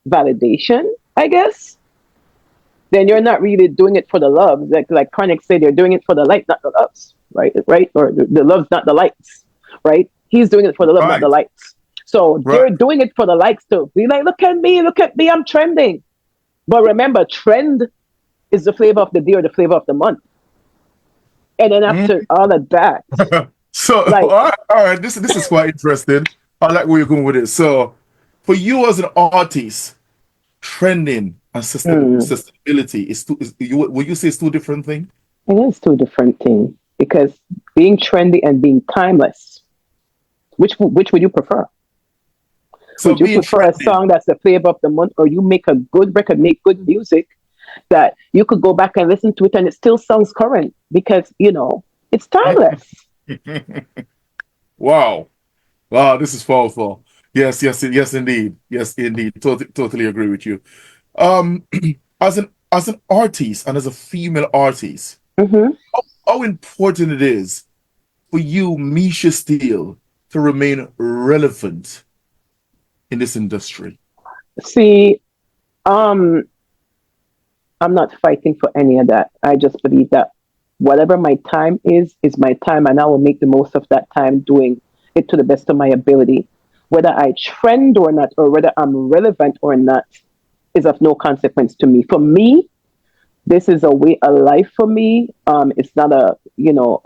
validation, I guess. Then you're not really doing it for the love. Like Chronic said, you're doing it for the light, not the loves, right? Or the love's not the lights, right? He's doing it for the love, not the lights. So Right. they're doing it for the likes to be like, look at me, I'm trending. But remember, trend is the flavor of the day or the flavor of the month. And then Mm. after all of that, So, like, all right, this is quite interesting. I like where you're going with it. So, for you as an artist, trending and mm, sustainability would you say it's two different things? it is two different things because being trendy and being timeless, which would you prefer? So Would you being prefer a trending, song that's the flavor of the month, or you make a good record, make good music that you could go back and listen to it and it still sounds current because, it's timeless. wow, wow, this is powerful. Yes, yes, yes, indeed, yes, indeed. Totally agree with you. Um, as an artist and as a female artist, Hmm. how important it is for you, Mesha Steele, to remain relevant in this industry. See, um, I'm not fighting for any of that. I just believe that whatever my time is my time, and I will make the most of that time doing it to the best of my ability. Whether I trend or not, or whether I'm relevant or not, is of no consequence to me. For me, this is a way of life for me. It's not a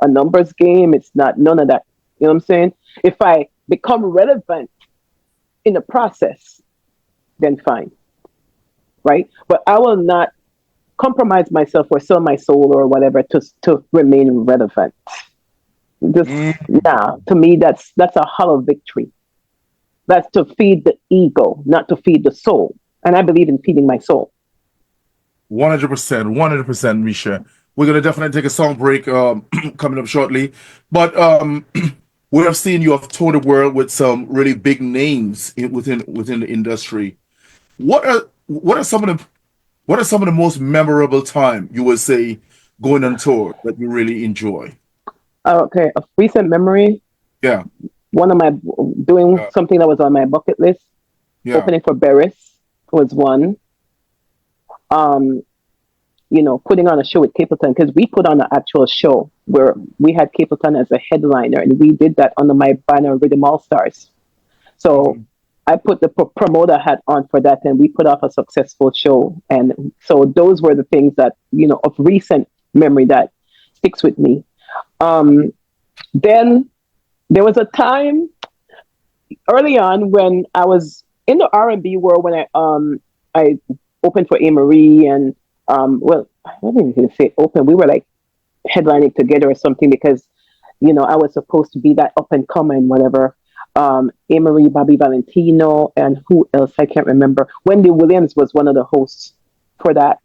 numbers game. It's not none of that. You know what I'm saying? If I become relevant in the process, then fine, right? But I will not compromise myself or sell my soul or whatever to remain relevant. Just Mm, nah. To me, that's a hollow victory. That's to feed the ego, not to feed the soul. And I believe in feeding my soul. 100%, 100%, Misha. We're gonna definitely take a song break coming up shortly, but we have seen you have toured the world with some really big names within the industry. What are some of the most memorable time you would say going on tour that you really enjoy? Okay, a recent memory. Yeah, One of my doing yeah, something that was on my bucket list. yeah. Opening for Barris was one. Um, putting on a show with Capleton because we put on an actual show where we had Capleton as a headliner, and we did that under my banner Rhythm All Stars. So Mhm. I put the promoter hat on for that, and we put off a successful show. And so those were the things that of recent memory that sticks with me. Um, then there was a time early on when I was in the R&B world when I opened for A Marie and well, I wasn't even gonna say open. We were like headlining together or something because I was supposed to be that up and coming whatever. A Marie, Bobby Valentino, and who else I can't remember. Wendy Williams was one of the hosts for that.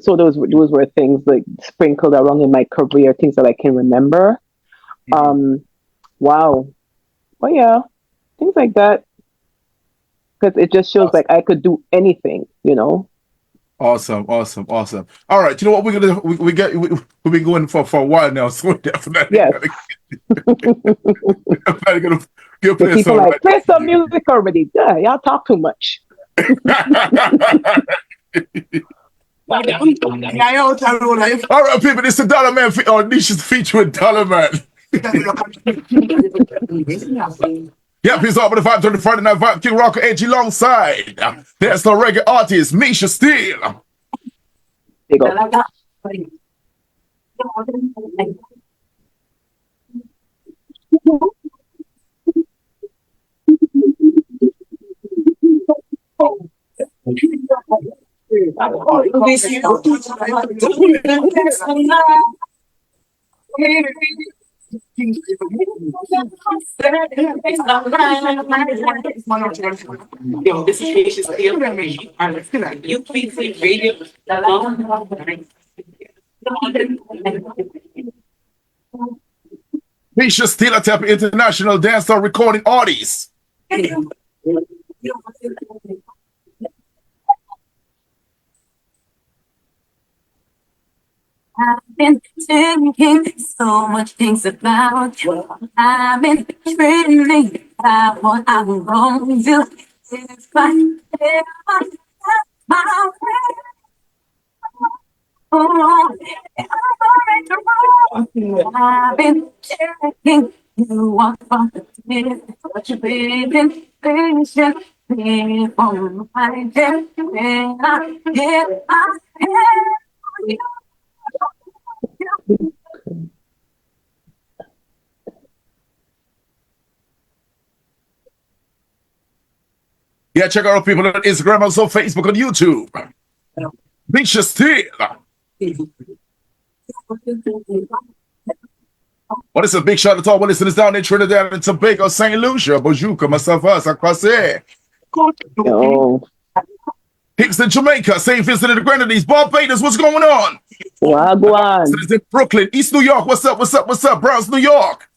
So those were things like sprinkled around in my career, things that I can remember. Mhm. Um, wow. Oh yeah, things like that. Because it just shows Awesome, like I could do anything. awesome, awesome, awesome. All right, you know what we're gonna we've been going for a while now, so we're definitely Yes. gonna definitely gonna give The play people some like right play now some music already. Yeah, y'all talk too much. for you. All right, people, this is the Dollar Man or Nisha's featuring Dollar Man. Yeah, please open the vibe to the Friday Night Vibe King Rocker Edgy alongside. There's no reggae artist, Mesha Steele. They go. Yo, this is Mesha Steele from UVC Radio. Mesha Steele, a type of international dancehall recording artist. I've been thinking so much things about you. I've been dreaming about what I'm going to do. If I ever get my way, oh, I've been thinking You walk from the bed, what you baby, patient, me from my head, when I get my head. Yeah, check out our people on Instagram, also Facebook, and YouTube. Mesha Steele. Well, it's a big shout out to all our listeners down in Trinidad and Tobago, St. Lucia, Bojuka, Massafa, Sakwase. Kingston, Jamaica, St. Vincent and the Grenadines, Barbados, what's going on? Wagwan. It's in Brooklyn, East New York, what's up, what's up, what's up? Browns, New York.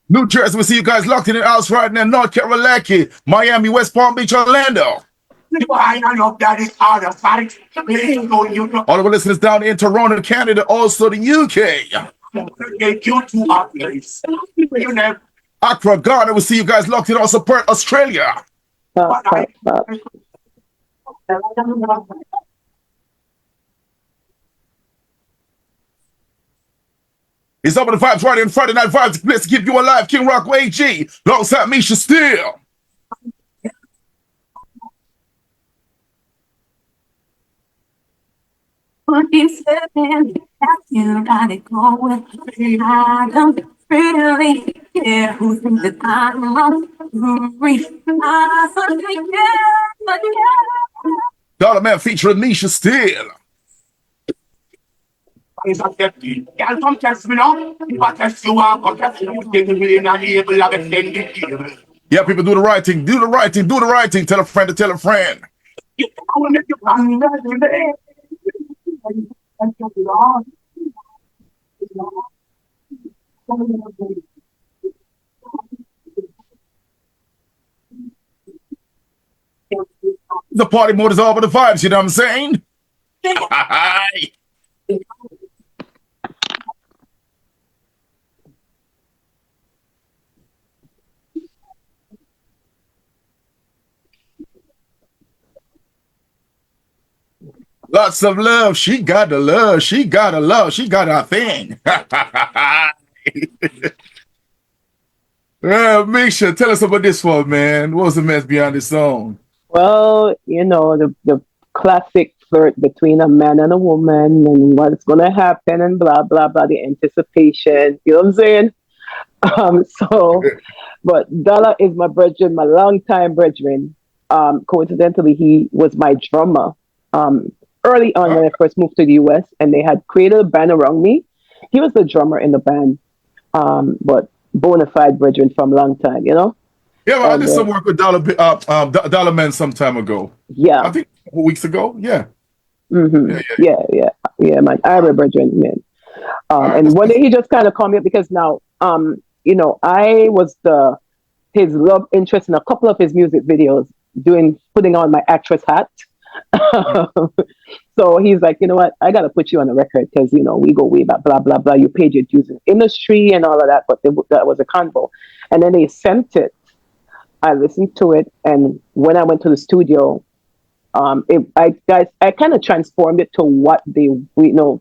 New Jersey, we see you guys locked in the house right now. North Carolina, Miami, West Palm Beach, Orlando. All of our listeners down in Toronto, Canada, also the UK. Accra, Ghana, we see you guys locked in. Also Perth, Australia. It's up with the vibes right in Friday Night Vibes. Let's keep you alive. King Rock AG, alongside Mesha Steele. What you said, you gotta go with me. I don't really care who thinks that I'm wrong. Dollar Man featuring Mesha Steele. Yeah, people do the right thing. Do the right thing. Do the right thing. Tell a friend to tell a friend. The party mode is all about the vibes, you know what I'm saying? Lots of love. She got the love. She got a love. She got her thing. Mesha, tell us about this one, man. What was the mess behind this song? Well, you know, the classic flirt between a man and a woman and what's going to happen and blah, blah, blah, the anticipation. You know what I'm saying? But Dalla is my brethren, my longtime brethren. Coincidentally, he was my drummer early on when I first moved to the US, and they had created a band around me. He was the drummer in the band, but bona fide brethren from a long time, you know? Yeah, well, I did some work with Dollar Man some time ago. Yeah. I think a couple weeks ago. Yeah. Mm-hmm. Yeah, man. I remember brethren, man. And one day he just kind of called me up because now, you know, I was his love interest in a couple of his music videos, putting on my actress hat. So he's like, you know what, I gotta put you on the record because, you know, we go way back, blah blah blah, you paid your dues in industry and all of that, but that was a convo. And then they sent it, I listened to it, and when I went to the studio, I kind of transformed it to what they,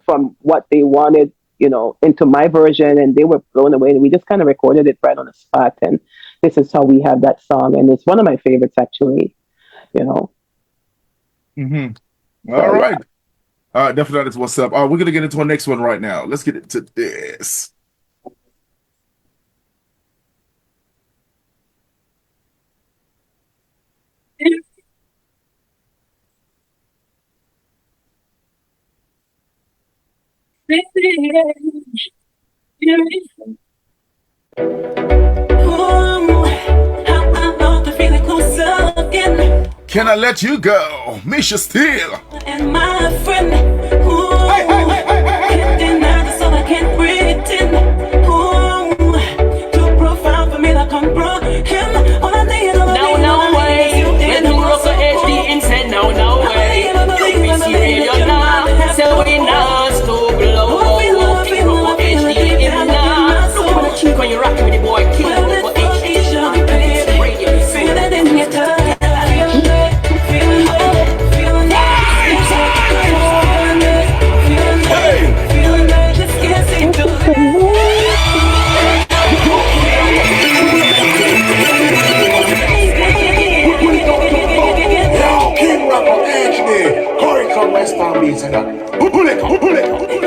from what they wanted, you know, into my version, and they were blown away, and we just kind of recorded it right on the spot, and this is how we have that song, and it's one of my favorites actually, you know. Mm-hmm. All right. Definitely that's what's up. We're going to get into our next one right now. Let's get into this. Can I let you go? Mesha Steele. And my friend, can't deny this, so I can't pretend. Too profound for me, like I'm broken. All I need, no way. When you rock the HD inside, no way. UVC Radio now, so we know it's too blow. Rock the HD in now. Look when I cheek when you're rocking with the boy King. Rock the HD on UVC Radio. Feel it in your touch.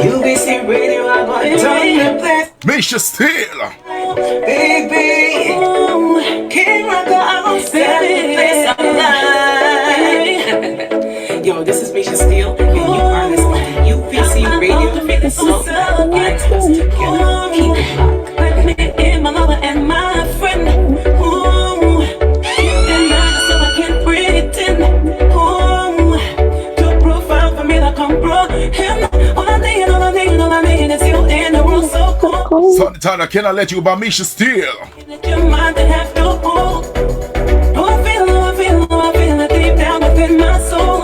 UVC Radio, I got done the place. Mesha Steele. Baby, King Rocker, I gon' set the place alive. Yo, this is Mesha Steele, and you are listening to UVC Radio. The song that binds us together. Keep it locked. Let me in, my lover and my friend. Ooh, and I so I can't pretend. Ooh, to profile for me like I'm broken. All I need is you in the world so cool. Something titled I Cannot Let You by Mesha Steele. Your mind to have to hold. I feel it deep down within my soul.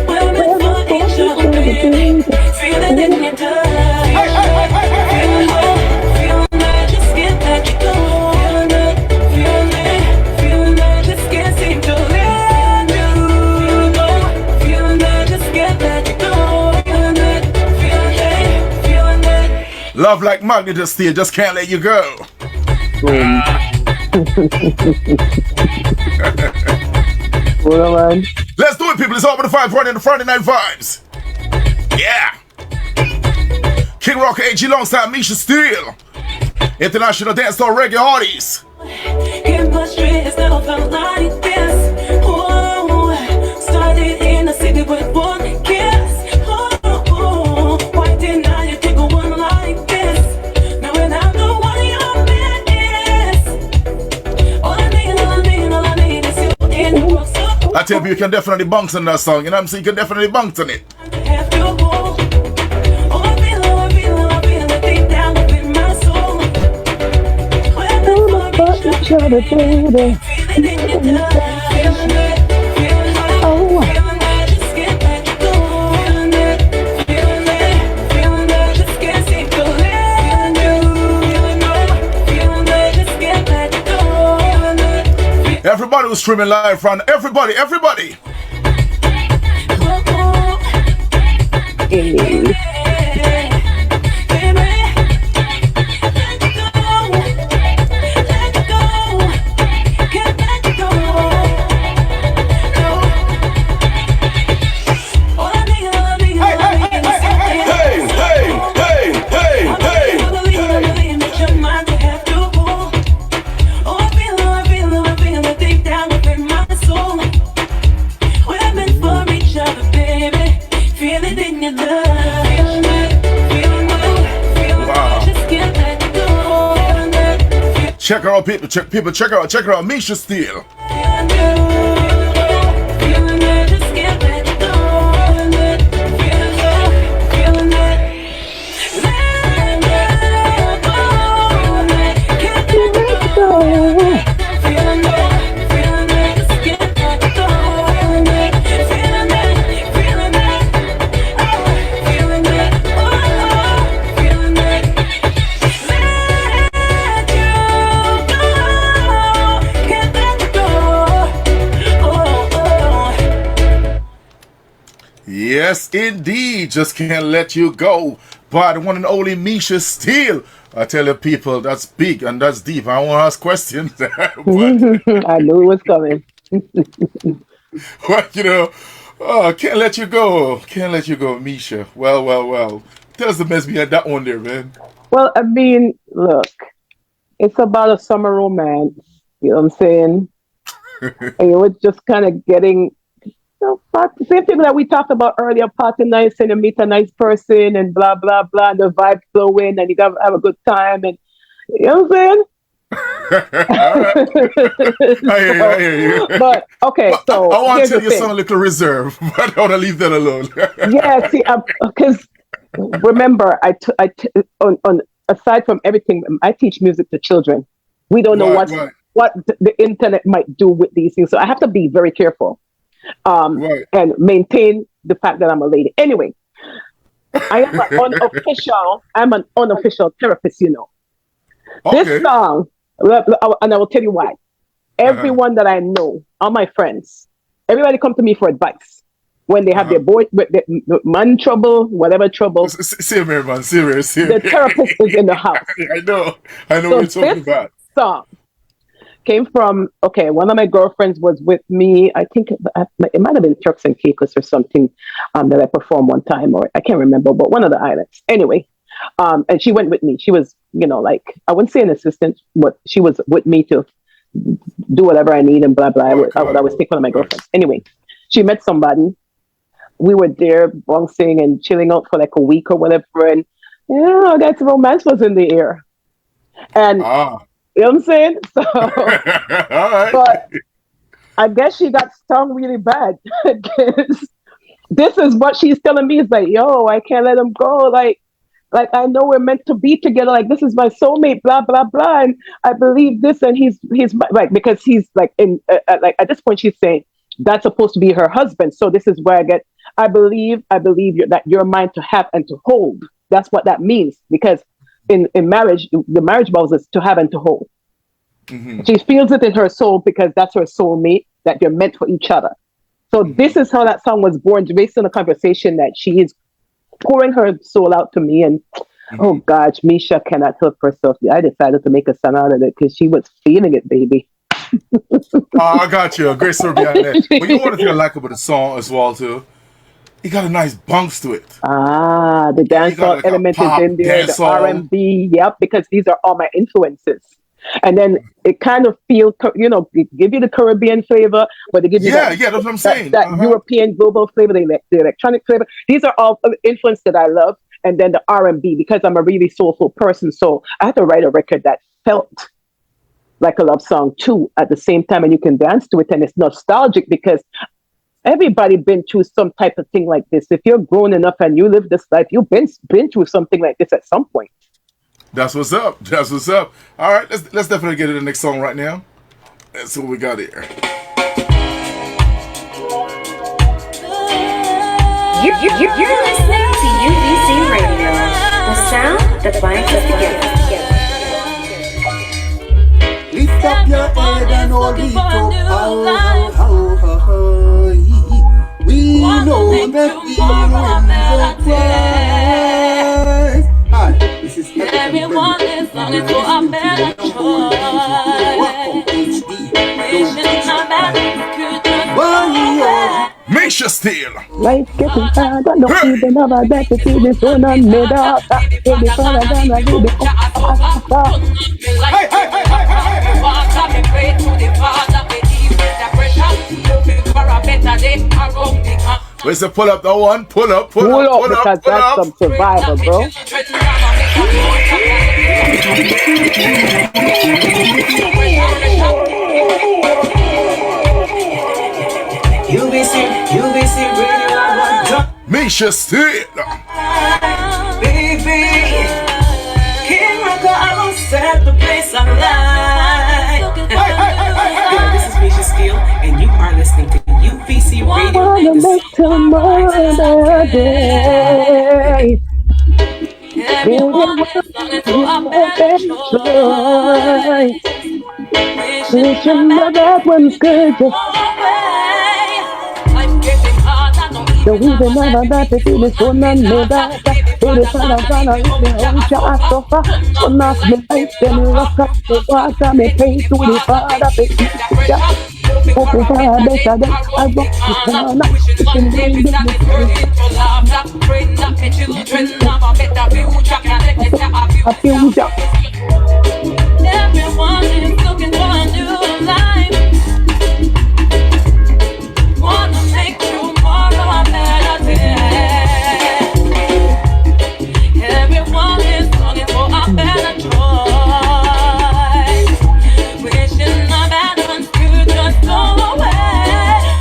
We're meant for each other, baby. Feel it in your touch. Feeling that, just can't let you go. Feeling that, just can't seem to let you go. Feeling that, just can't let you go. Feeling that. Love like magnet Steele, just can't let you go. Let's do it, people. It's over the vibes running the Friday night vibes. Yeah. King Rock AG alongside Mesha Steele. International dancehall reggae artists. It's never felt like this. Oh, started in the city with one kiss. Oh, why didn't I take a one like this? Now when I know what your man is, all I need is you in the box. I tell you, you can definitely bounce on that song. You know what I'm saying? You can definitely bounce on it. Have to hold. Oh, I feel it deep down within my soul. Each other, baby. Everybody who's streaming live from everybody. Check her out, people. Check her out. Mesha Steele. Yes, indeed. Just can't let you go. By the one and only Mesha Steele. I tell you, people, that's big and that's deep. I won't ask questions. But, I knew it was coming. But, can't let you go. Can't let you go, Mesha. Well. Tell us the best behind that one there, man. Well, I mean, look, it's about a summer romance. You know what I'm saying? And it was just kind of getting, same thing that we talked about earlier, party nice and you meet a nice person and blah, blah, blah, and the vibe flowing and you got to have a good time. And you know what I'm saying? I hear you. But, okay, so. I want to tell you sound a little reserved, but I want to leave that alone. Yeah, see, because remember, aside from everything, I teach music to children. We don't know what the internet might do with these things. So I have to be very careful. And maintain the fact that I'm a lady. Anyway, I'm an unofficial therapist, Okay. This song, and I will tell you why. Everyone that I know, all my friends, everybody come to me for advice when they have their man trouble, whatever trouble. Same here, man. Serious. The therapist is in the house. I know what you're talking about. Song came from, okay, one of my girlfriends was with me. I think it might have been Turks and Caicos or something that I performed one time, or I can't remember, but one of the islands. Anyway, and she went with me. She was, like, I wouldn't say an assistant, but she was with me to do whatever I need and blah, blah. I would always take one of my girlfriends. Anyway, she met somebody. We were there bouncing and chilling out for like a week or whatever. And yeah, that romance was in the air. And you know what I'm saying? So, but I guess she got stung really bad. Because this is what she's telling me. Is like, yo, I can't let him go. Like I know we're meant to be together. Like, this is my soulmate. Blah blah blah. And I believe this. And he's like, because he's like in like at this point she's saying that's supposed to be her husband. So this is where I believe that you're mine to have and to hold. That's what that means. Because in marriage, the marriage vows is to have and to hold. Mm-hmm. She feels it in her soul because that's her soulmate, that you're meant for each other. So this is how that song was born, based on a conversation that she is pouring her soul out to me. And oh gosh, Mesha cannot help herself. I decided to make a song out of it because she was feeling it, baby. I got you. A great story behind that. But you know what I like about the song as well too? He got a nice bounce to it. The dancehall element is in there, the R&B, yep, because these are all my influences. And then it kind of feels, they give you the Caribbean flavor, but they give you that's what I'm saying. That European global flavor, the electronic flavor. These are all influences that I love. And then the R&B, because I'm a really soulful person. So I had to write a record that felt like a love song too at the same time, and you can dance to it, and it's nostalgic because everybody been through some type of thing like this. If you're grown enough and you live this life, you've been through something like this at some point. That's what's up. That's what's up. All right, let's definitely get to the next song right now. Let's see what we got here. You're listening to UVC Radio, the sound that binds us together. Lift up your head and hold it up. We know that we will rise. Hi, this is everyone is longing for a better choice. Wishing our battles could just go away. Mesha Steele. Life getting hard, I don't even know about that. It is so unmade up. Where's the pull up that one? Pull up, because that's some survival, bro. UVC Radio. Mesha Steele. Baby, King Rocker, I won't set the place alight. This is Mesha Steele, and you are listening to UVC Radio. I wanna make tomorrow day. Everyone is looking for a better choice. Wishing that one's good, just don't even know that the feeling so none made that. It is all I'm gonna leave me on shot so far. So knock me life, then rock up the water, me pay to the father, pay to the job. Hoping for a better day, I walk the corner. It's in the wind, I feel job. Everyone is looking for a new life. Wanna make tomorrow a better day. Everyone is longing for a better choice. Wishing the bad ones could just go away.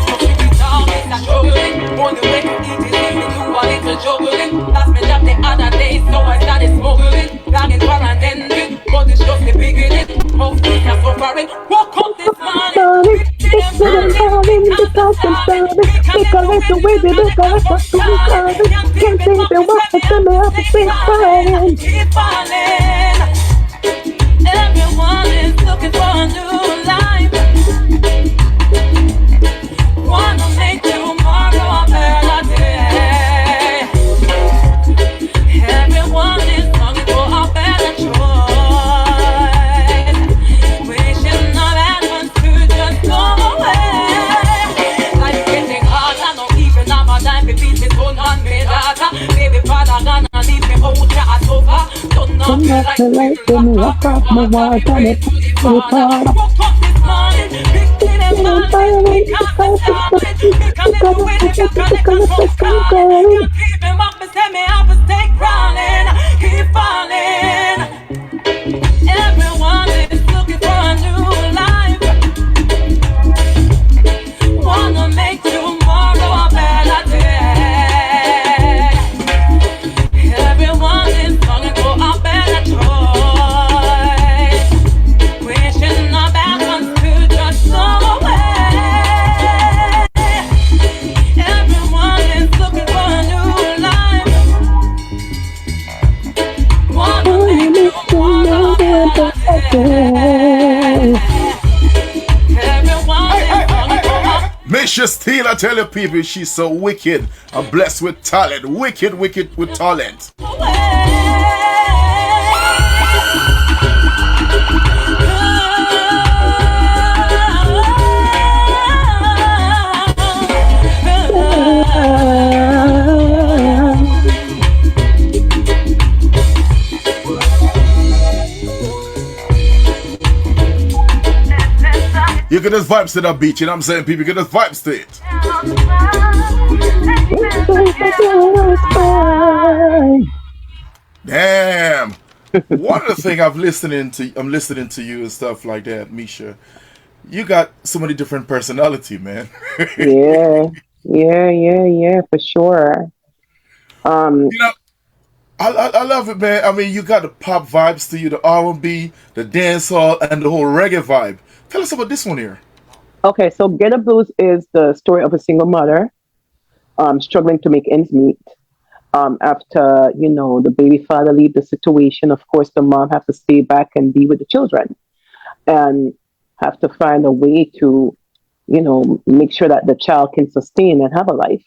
But we talk is a struggling. Only way to eat is if we do a little juggling. That's my job the other day, so I started smuggling. Planning for an ending, but it's just the beginning. Most things are suffering. Woke up this morning. It's the morning, the thousand starving. Because the way they look at us, so we starving. Can't think they want to send me up a big fire. Keep falling. Everyone is looking for a new life. Wanna make tomorrow a better day. Everyone is longing for a better choice. Wishing the bad never gonna leave me out just over. Turn off the light, we rock off my walls and it to the Father. Woke up this morning, big in the morning, because it's started. Because it's the way the calculator goes calling. Can't keep him up and say me have to stay crawling. Keep falling. Everyone is looking for a new life. Wanna make tomorrow a better day. Everyone is looking for a better choice. Wishing the bad ones could just go away. Everyone is looking for a new life. Wanna make tomorrow a better day. Everyone is looking for a Mesha Steele, I tell you people, she's so wicked and blessed with talent. Wicked with talent. You get those vibes to that beat, you know what I'm saying, people? You get those vibes to it. Damn. One of the things I'm listening to you and stuff like that, Mesha. You got so many different personality, man. Yeah, for sure. You know, I love it, man. I mean, you got the pop vibes to you, the R&B, the dancehall, and the whole reggae vibe. Tell us about this one here. Okay, so Ghetto Blues is the story of a single mother struggling to make ends meet. After, the baby father leave the situation, of course, the mom has to stay back and be with the children and have to find a way to, make sure that the child can sustain and have a life.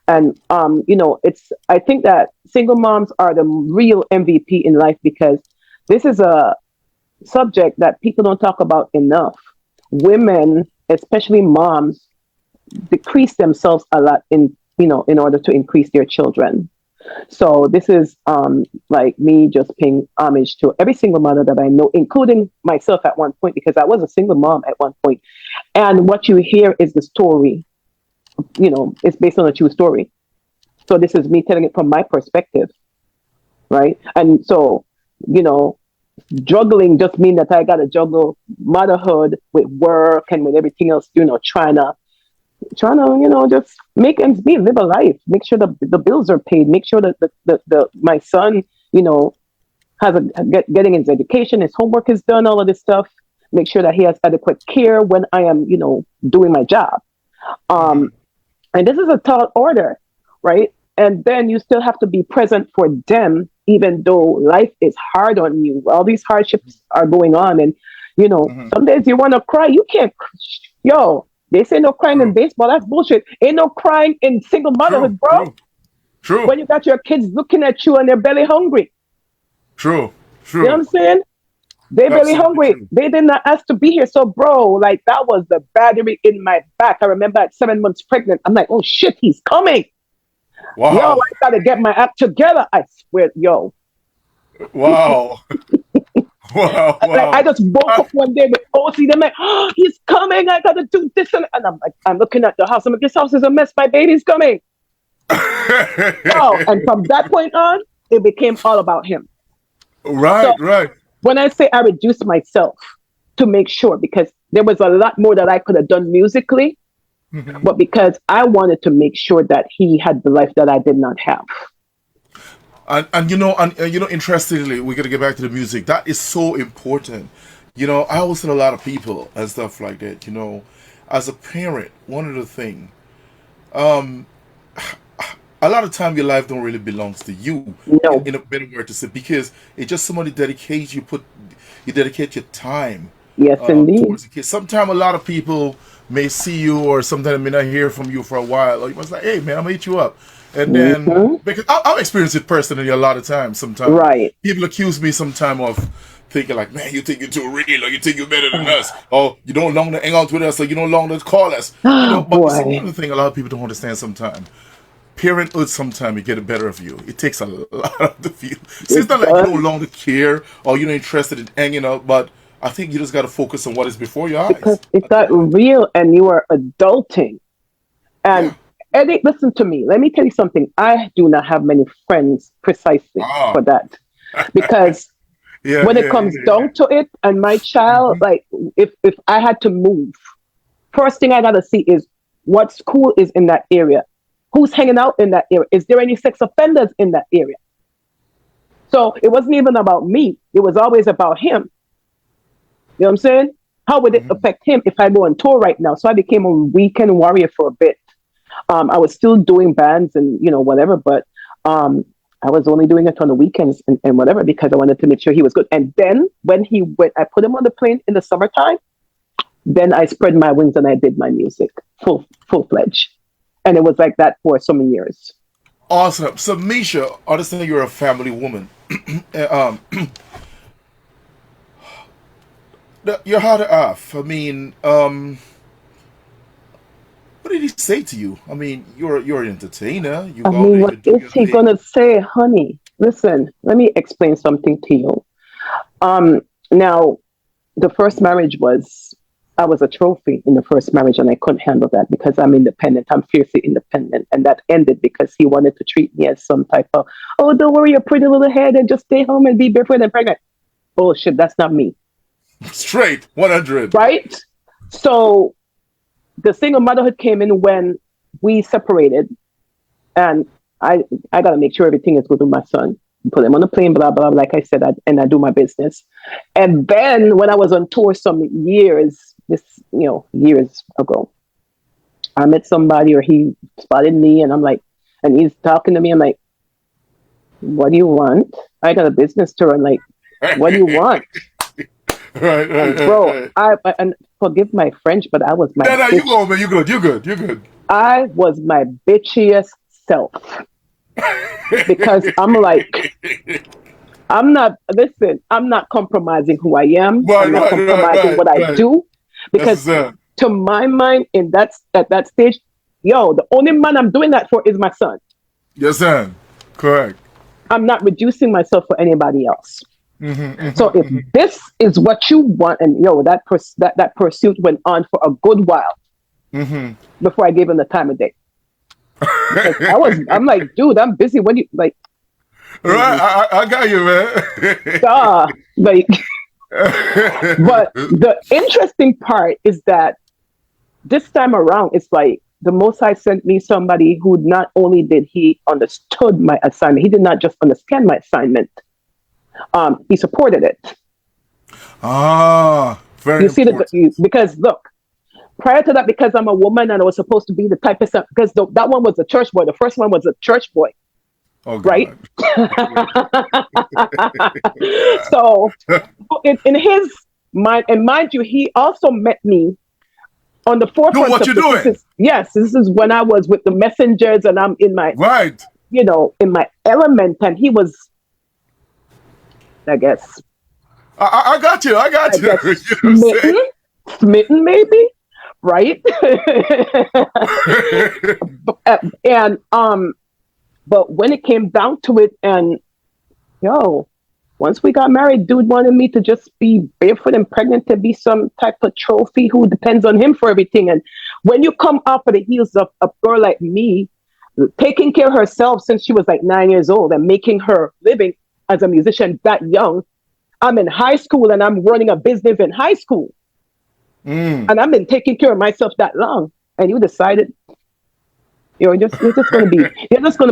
And, I think that single moms are the real MVP in life because this is a subject that people don't talk about enough. Women, especially moms, decrease themselves a lot in order to increase their children. So this is like me just paying homage to every single mother that I know, including myself at one point, because I was a single mom at one point. And what you hear is the story, it's based on a true story. So this is me telling it from my perspective, right? And so, juggling just mean that I got to juggle motherhood with work and with everything else, trying to, just make ends meet, live a life, make sure the bills are paid, make sure that my son, has getting his education, his homework is done, all of this stuff, make sure that he has adequate care when I am, doing my job. And this is a tall order, right? And then you still have to be present for them, even though life is hard on you. All these hardships are going on. And, some days you want to cry. You can't. They say no crying in baseball. That's bullshit. Ain't no crying in single motherhood, bro. True. When you got your kids looking at you and they're belly hungry. True. You know what I'm saying? They're belly hungry. True. They did not ask to be here. So, bro, like that was the battery in my back. I remember at 7 months pregnant. I'm like, oh shit, he's coming. Wow. Yo, I gotta get my act together. I swear, yo. Wow. Wow. Like, I just woke up one day with OCD. I'm like, oh, he's coming. I gotta do this. And I'm like, I'm looking at the house. I'm like, this house is a mess. My baby's coming. And from that point on, it became all about him. Right. When I say I reduced myself to make sure, because there was a lot more that I could have done musically, but because I wanted to make sure that he had the life that I did not have. And interestingly, we're gonna get back to the music. That is so important. I always tell a lot of people and stuff like that. As a parent, one of the things, a lot of time your life don't really belongs to you. No. In a better word to say, because it's just somebody dedicates you dedicate your time. Yes, indeed. Towards the kids. Sometimes a lot of people may see you, or sometimes may not hear from you for a while, or you must like, hey man, I'm gonna hit you up. And then because I've experienced it personally a lot of times. Sometimes people accuse me sometime of thinking like, man, you think you're too real, or you think you're better than us, or you don't hang out with us, or you don't call us. But see, one of the things a lot of people don't understand sometimes. parenthood sometimes it get the better of you. It takes a lot of the view. So it's not like you no longer care or you're not interested in hanging out, but I think you just got to focus on what is before your eyes. Because it got real and you are adulting. And Eddie, listen to me. Let me tell you something. I do not have many friends precisely for that. Because when it comes down to it, and my child, like if I had to move, first thing I got to see is what school is in that area. Who's hanging out in that area? Is there any sex offenders in that area? So it wasn't even about me. It was always about him. You know what I'm saying? How would it affect him if I go on tour right now? So I became a weekend warrior for a bit. I was still doing bands and, whatever, but I was only doing it on the weekends and whatever because I wanted to make sure he was good. And then when he went, I put him on the plane in the summertime. Then I spread my wings and I did my music full-fledged. And it was like that for so many years. Awesome. So, Mesha, I understand you're a family woman. You're hard off. I mean, what did he say to you? I mean, you're an entertainer. What is he going to say, honey? Listen, let me explain something to you. Now, the first marriage I was a trophy in the first marriage and I couldn't handle that because I'm independent. I'm fiercely independent. And that ended because he wanted to treat me as some type of, oh, don't worry your pretty little head and just stay home and be barefoot and pregnant. Bullshit, that's not me. Straight, 100. Right? So the single motherhood came in when we separated. And I got to make sure everything is good with my son. Put him on the plane, blah, blah, like I said, and I do my business. And then when I was on tour some years ago, I met somebody or he spotted me and I'm like, and he's talking to me. I'm like, what do you want? I got a business tour. I'm like, what do you want? Right, bro, and forgive my French, but I was my No, you go, man. You're good. I was my bitchiest self. Because I'm like, I'm not compromising who I am. I'm not compromising what I do. Because to my mind, at that stage, the only man I'm doing that for is my son. Yes, sir. Correct. I'm not reducing myself for anybody else. So if this is what you want, and that pursuit went on for a good while before I gave him the time of day. I'm like, dude, I'm busy. When you like, right? I got you, man. But the interesting part is that this time around, it's like the Most High sent me somebody who not only did he understood my assignment, he did not just understand my assignment. He supported it. Very important. Because look, prior to that, because I'm a woman and I was supposed to be the type of stuff, because that one was a church boy. The first one was a church boy. Oh, right? So in his mind, and mind you, he also met me on the forefront. What you doing? This is when I was with the messengers and I'm in my in my element, and he was, I guess. I got you. Smitten, maybe, right? And but when it came down to it, and once we got married, dude wanted me to just be barefoot and pregnant to be some type of trophy who depends on him for everything. And when you come off of the heels of a girl like me, taking care of herself since she was like 9 years old and making her living as a musician that young, I'm in high school and I'm running a business in high school. And I've been taking care of myself that long. And you decided you're just gonna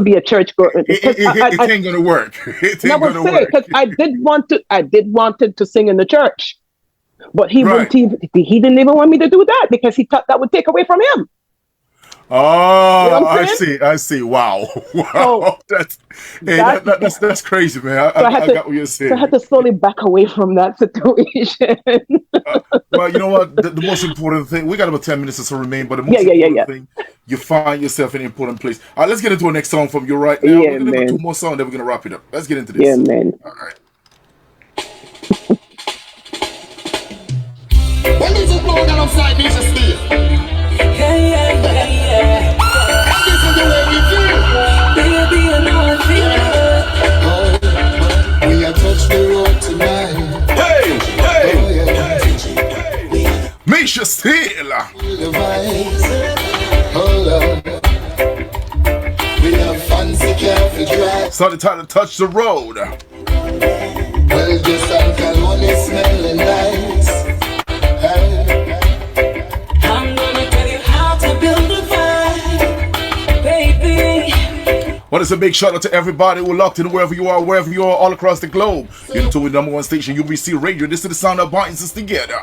be a church girl. It ain't gonna work. It ain't gonna work. Because I did wanted to sing in the church, but he didn't even want me to do that because he thought that would take away from him. Oh, I see. Wow. So, that's crazy, man. I got what you're saying. So I had to slowly back away from that situation. Well, you know what? The most important thing, we got about 10 minutes or so remain, but the most important thing, you find yourself in an important place. All right, let's get into our next song from you right now. We're going to do 2 more songs, then we're going to wrap it up. Let's get into this. Yeah, man. All right. When is it blowing alongside Mesha Steele? Yeah. And this is the way we feel. Song entitled Touch the Road. Well, just alcohol is smelling nice. I'm gonna tell you how to build a vibe, baby. Well, it's a big shout out to everybody who locked in wherever you are, all across the globe. You're tuned to the number one station, UVC Radio. This is the sound that binds us together.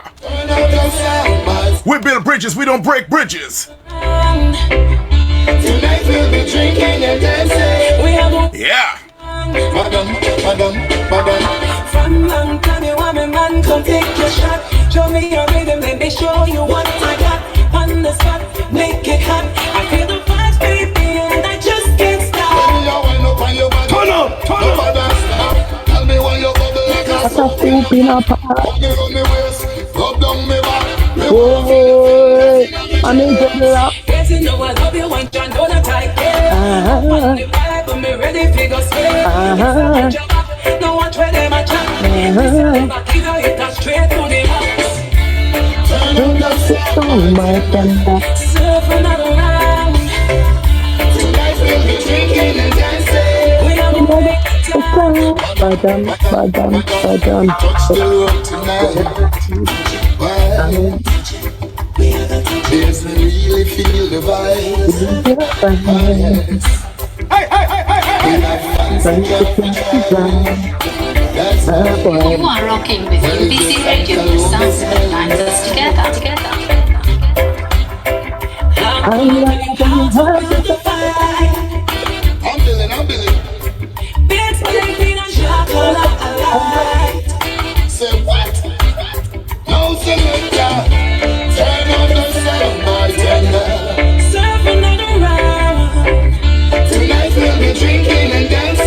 We build bridges, we don't break bridges. Tonight we'll be drinking and dancing. Yeah. Madam. From long time you want me, man, come take your shot. Show me your rhythm, let me show you what I got. On the spot, make it hot. I feel the vibes, baby, and I just can't stop. Turn up. Tell me why you bubble like a What's up, peanut pie? Rub down me back. Oh, I'm in the rock. Yes, you know I love you, want you know that I care. On the vibe, I'm ready to go straight. No one try them a chat. This is never give you it straight to the max. Surf another round. Tonight we'll be drinking and dancing. We are moving to Badam. Touch the road tonight. Yes, we really feel the vibes. Hey. We have fancy that's You are rocking with UVC Radio, the sounds that binds us together. I'm billing. Big spinning and chocolate alight. Say what? No selector. Turn on the sound, my tender. Surf another round. Tonight we'll be drinking and dancing.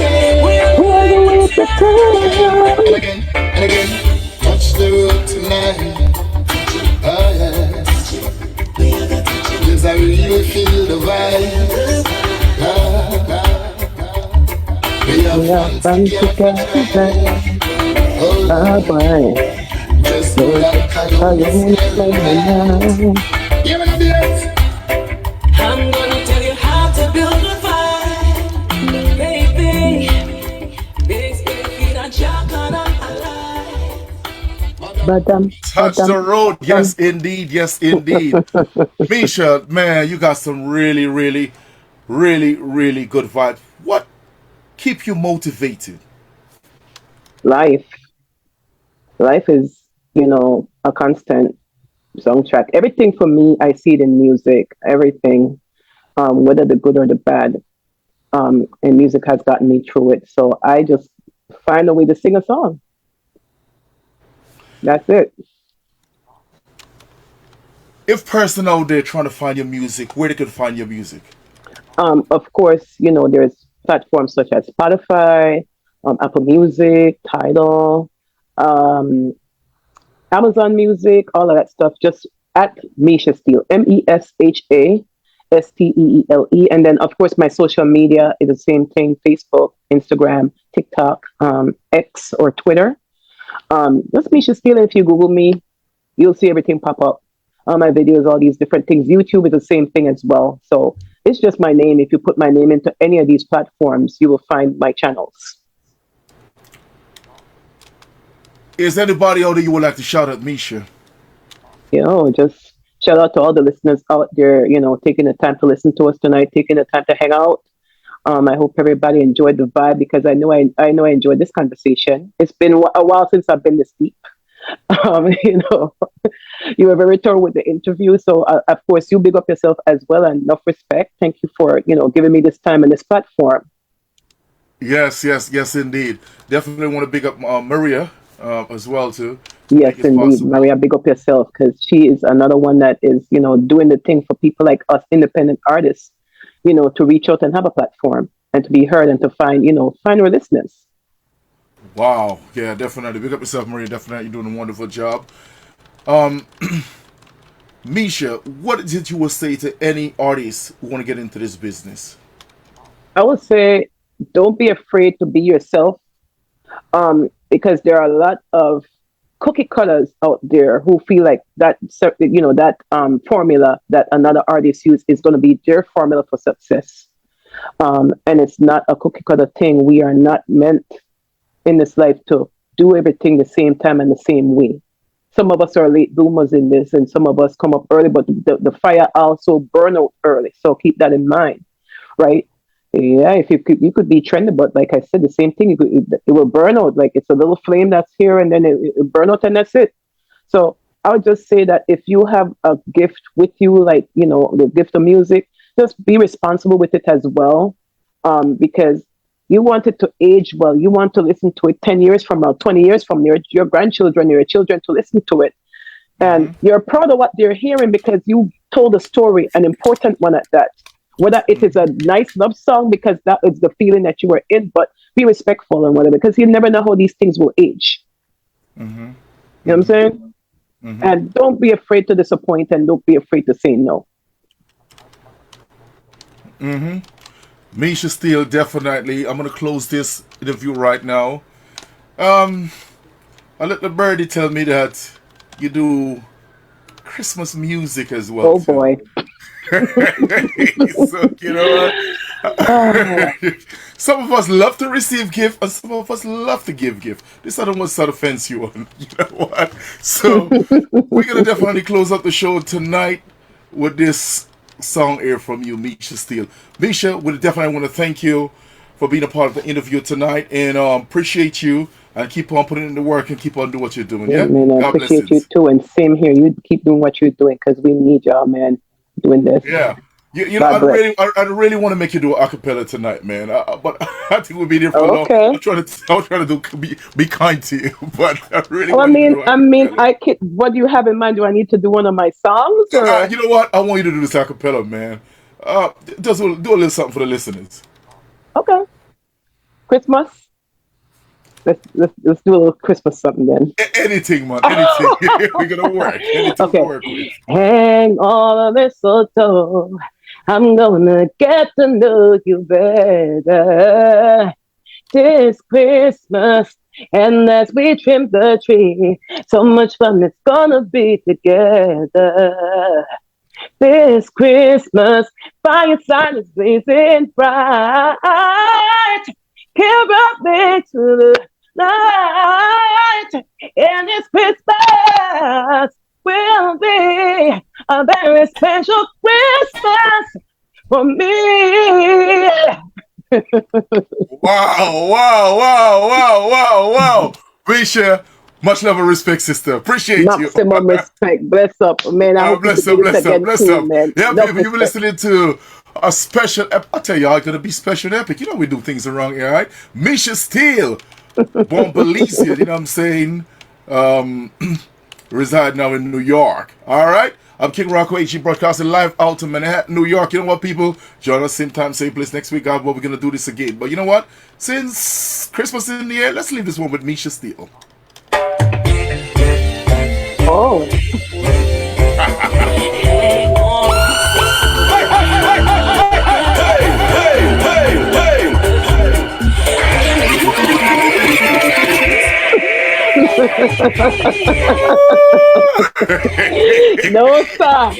And again, touch the road tonight. Oh yes, yes, I really feel the vibe. We have fun together. Oh boy, just like I give it a beat. I'm gonna tell you how to build a vibe, baby. Big spinning and chocolate alight. Touch the road. Yes, indeed. Mesha, man, you got some really good vibes. What keep you motivated? Life is, a constant soundtrack. Everything for me, I see it in music. Everything, whether the good or the bad, and music has gotten me through it. So I just find a way to sing a song. That's it. If person out there trying to find your music, where they can find your music? Of course, there's platforms such as Spotify, Apple Music, Tidal, Amazon Music, all of that stuff. Just at Mesha Steele, MESHA STEELE. And then, of course, my social media is the same thing: Facebook, Instagram, TikTok, X or Twitter. Just Mesha Steele. If you Google me, you'll see everything pop up. My videos, all these different things. YouTube is the same thing as well. So it's just my name. If you put my name into any of these platforms, you will find my channels. Is anybody out there you would like to shout at, Mesha? Just shout out to all the listeners out there, taking the time to listen to us tonight, taking the time to hang out. I hope everybody enjoyed the vibe, because I know I enjoyed this conversation. It's been a while since I've been this deep. You were very thorough with the interview. So, of course, you big up yourself as well, and enough respect. Thank you for, giving me this time and this platform. Yes, indeed. Definitely want to big up Maria as well, too. Yes, indeed. Possible. Maria, big up yourself, because she is another one that is, doing the thing for people like us, independent artists, to reach out and have a platform and to be heard and to find our listeners. Wow. Yeah, definitely. Big up yourself, Maria. Definitely. You're doing a wonderful job. Mesha, what did you will say to any artists who want to get into this business? I would say, don't be afraid to be yourself, because there are a lot of cookie cutters out there who feel like that formula that another artist uses is going to be their formula for success. And it's not a cookie cutter thing. We are not meant in this life to do everything the same time and the same way. Some of us are late bloomers in this, and some of us come up early, but the fire also burn out early. So keep that in mind, right? Yeah, if you could be trendy, but like I said, the same thing. It will burn out. Like it's a little flame that's here, and then it burn out, and that's it. So I would just say that if you have a gift with you, like the gift of music, just be responsible with it as well, because you want it to age well. You want to listen to it 10 years from now, 20 years from now, your grandchildren, your children to listen to it. And you're proud of what they're hearing because you told a story, an important one at that. Whether it is a nice love song because that is the feeling that you were in, but be respectful and whatever, because you never know how these things will age. Mm-hmm. You know what I'm saying? Mm-hmm. And don't be afraid to disappoint, and don't be afraid to say no. Mm-hmm. Mesha Steele, definitely. I'm gonna close this interview right now. I let the birdie tell me that you do Christmas music as well. Oh boy. So, you know what? Some of us love to receive gift, and some of us love to give gift. This I don't want to offense you on. You know what? So we're gonna definitely close up the show tonight with this song here from you, Mesha Steele. Mesha, we definitely want to thank you for being a part of the interview tonight, and appreciate you, and keep on putting in the work and keep on doing what you're doing. Yeah, man, I appreciate you too, and same here. You keep doing what you're doing because we need y'all, man, doing this. Yeah. You know, I really want to make you do a cappella tonight, man. But I think we'll be there for long. I'm trying to be kind to you, but I really. Well, I can. What do you have in mind? Do I need to do one of my songs? You know what? I want you to do this a cappella, man. Just do a little something for the listeners. Okay. Christmas. Let's do a little Christmas something then. Anything, man. Anything. We're gonna work. Anything to work with. Hang all of this door. I'm gonna get to know you better this Christmas. And as we trim the tree, so much fun it's gonna be together. This Christmas, fireside is blazing bright. Carol me to the night, and this Christmas will be a very special Christmas for me. Wow. Mesha, much love and respect, sister. Appreciate Maximum respect. Bless up, man. I hope bless up. Man. Yeah, baby, you've been listening to a special I tell y'all, gonna be special epic. You know we do things around here, right? Mesha Steele, born Belize, you know what I'm saying? Reside now in New York. Alright? I'm King Rocco HG broadcasting live out of Manhattan, New York. You know what, people? Join us same time, same place next week. God, we're gonna do this again. But you know what? Since Christmas is in the air, let's leave this one with Mesha Steele. Oh. No, sir.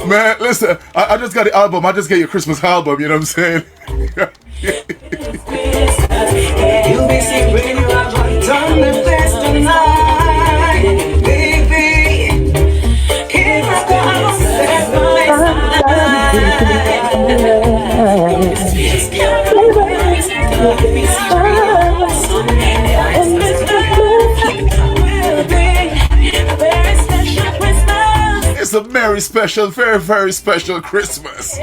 Man, listen, I just got the album. I just got your Christmas album, you know what I'm saying? UVC Radio, I've done the best tonight, baby. Keep us going, it's a very special, very, very special Christmas.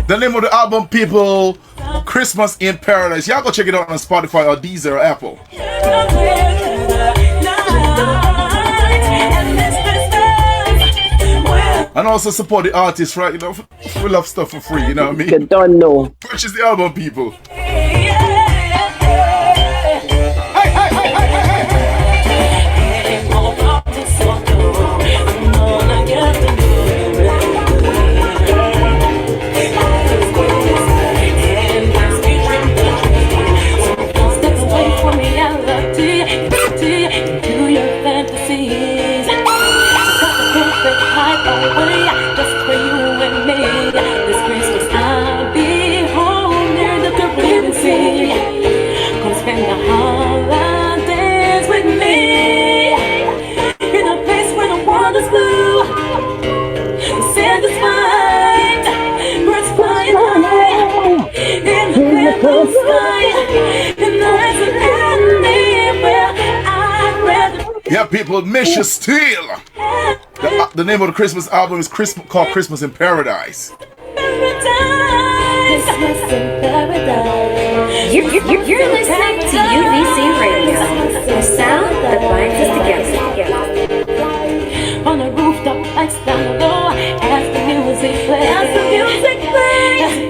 The name of the album, people, Christmas in Paradise. Y'all go check it out on Spotify or Deezer or Apple. And also support the artists, right? You know, we love stuff for free, you know what I mean? You don't know. Purchase the album, people. Yeah, people, Mesha Steele. The name of the Christmas album is called Christmas in Paradise. You're listening to UVC Radio, the sound that binds us together. On the rooftop, lights down low, as the music plays, as the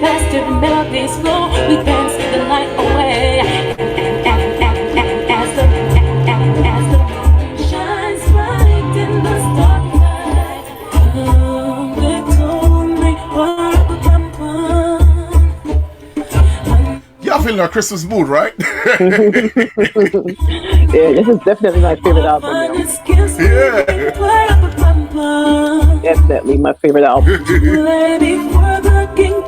faster the melodies flow, we dance the night away. As the moon shines bright in the starlight, they told me, Y'all feeling our Christmas mood, right? Yeah, this is definitely my favorite album. Yeah. Definitely my favorite album. Lady for the king,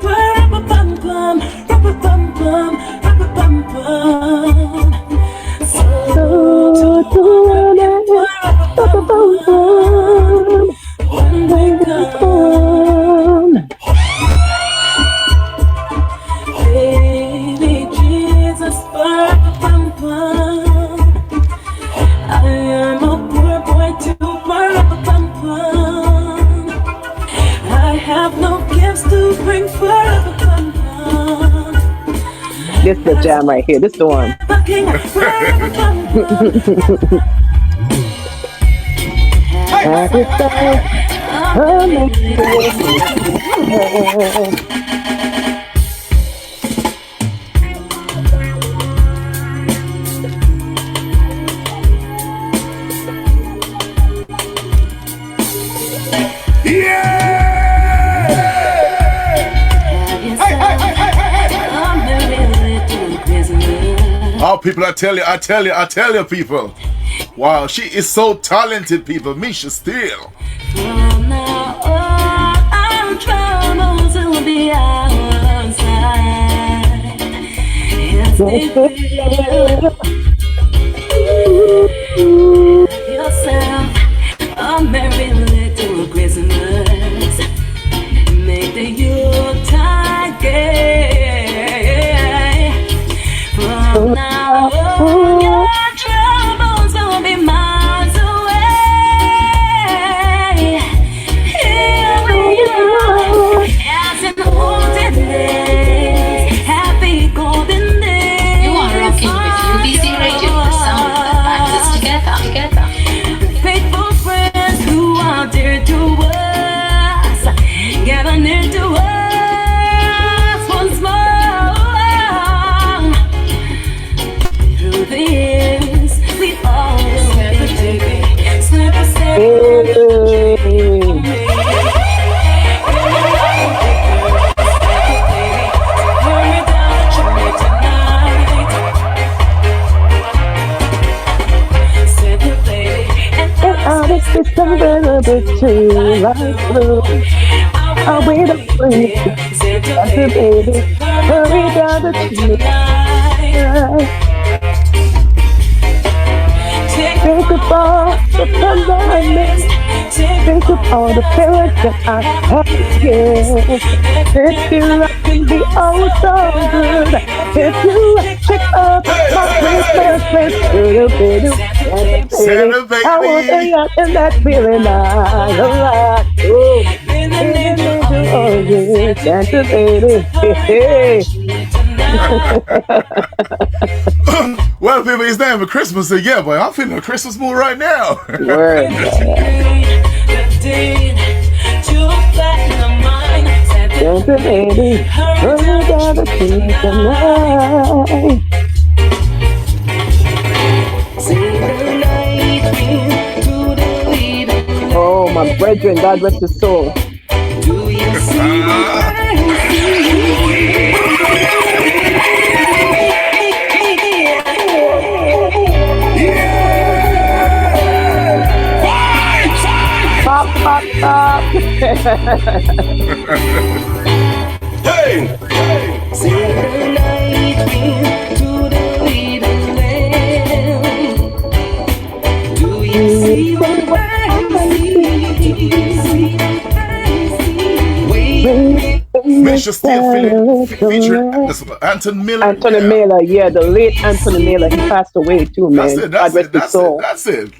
when they come, baby Jesus, I am a poor boy too, I have no gifts to bring for. This is the jam right here. This is the one. Happy birthday. Oh, people, I tell you, people. Wow, she is so talented, people. Mesha Steele. From now on, our troubles will be outside. Yes, they feel yourself a merry little Christmas. Make the Yuletide gay. From now on, your troubles will be miles away. Here we are, as in the olden days, happy golden days. You are rocking with UVC Radio, the sound that binds us together. Faithful friends who are dear to us, gather near to us once more. Through the years, we all will be taking slip a step. Hurry down the chimney tonight. Santa baby, and Out of December, a bit too light blue. I'll wait up for you. Santa baby, hurry down the chimney. Think of all the fun that I missed. Think of all the parents that I had to give. If you can be oh so good. If you pick up my Christmas list, Santa baby. I want to yacht in that feeling I love. Oh yeah, Santa baby. Well, people, it's not even Christmas yet, but I'm feeling a Christmas mood right now. Word. Santa baby, hurry down the street tonight. Oh, my brethren, God rest his soul. Do you see Pop, pop, pop. Hey! Do you see what I see? Mesha Steele featuring Anton Miller. Anthony Miller, yeah, the late Anthony Miller. He passed away too, man. That's it.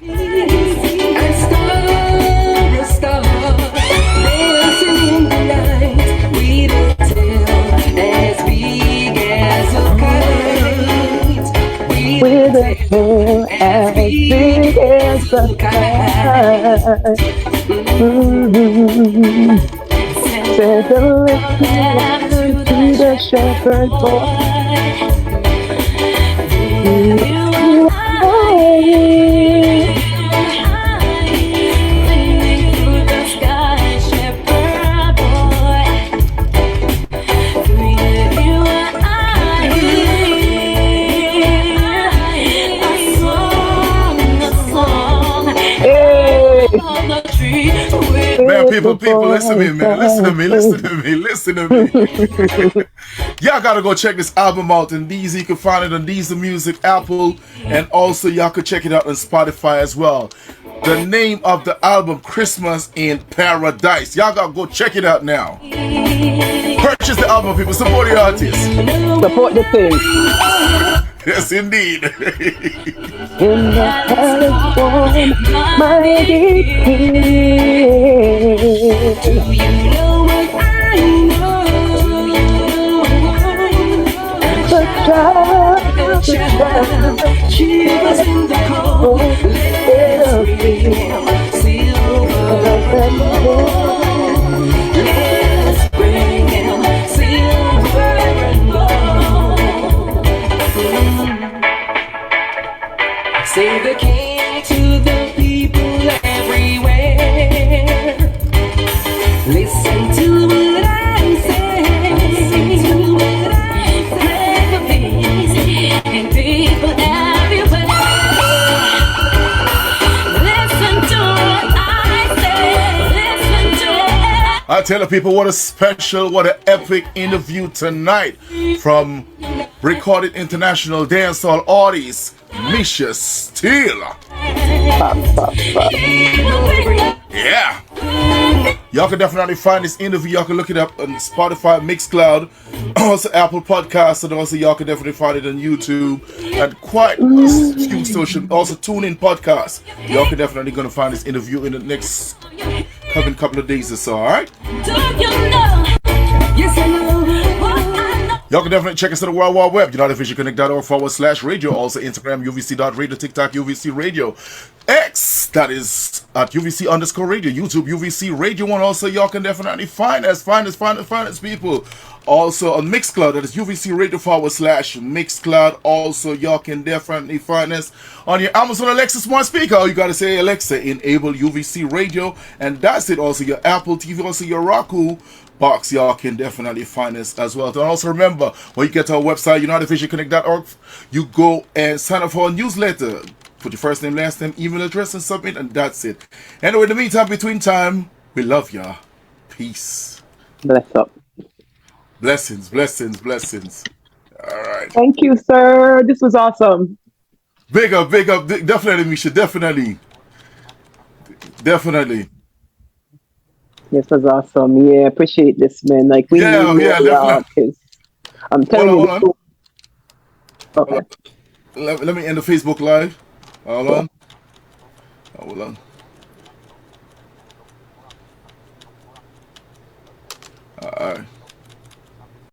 With a tail as big as a kite. Said the little to the shepherd boy. Man, people, listen to me, man. Listen to me. Y'all gotta go check this album out. And Deezy, you can find it on Deezy Music, Apple, and also y'all can check it out on Spotify as well. The name of the album, Christmas in Paradise. Y'all gotta go check it out now. Purchase the album, people. Support the artist. Support the thing. Yes, indeed. In the palace form, my deep Do you know what I know? the child, She was in the cold. Let's bring him silver. Let's bring him silver and gold. Say the king to the people everywhere. Listen to what I say. Pray for peace and people everywhere. Listen to what I say. Listen to I tell the people what an epic interview tonight from recorded international dancehall artist Mesha Steele. Yeah. Y'all can definitely find this interview. Y'all can look it up on Spotify, Mixcloud, also Apple Podcasts, and also y'all can definitely find it on YouTube and quite a few social. Also TuneIn Podcasts. Y'all can definitely gonna find this interview in the next couple of days or so. All right. Y'all can definitely check us on the World Wide Web, UnitedVisionConnect.org/radio. Also Instagram, UVC.radio, TikTok, UVC Radio. X, that is at UVC_radio. YouTube, UVC Radio 1. Also, y'all can definitely find us, people. Also on Mixcloud, that is UVC Radio /Mixcloud. Also, y'all can definitely find us on your Amazon Alexa smart speaker. All you gotta say, Alexa, enable UVC Radio, and that's it. Also, your Apple TV, also your Roku box, y'all can definitely find us as well. And also remember, when you get to our website, UnitedVisionConnect.org, you go and sign up for a newsletter. Put your first name, last name, email address, and submit, and that's it. Anyway, in the meantime, between time, we love y'all. Peace. Bless up. Blessings. All right. Thank you, sir. This was awesome. Big up. Definitely, Mesha. Definitely. This was awesome. Yeah, appreciate this, man. Like we definitely. I'm telling you. Hold on. Okay. Let me end the Facebook Live. Hold on. All right.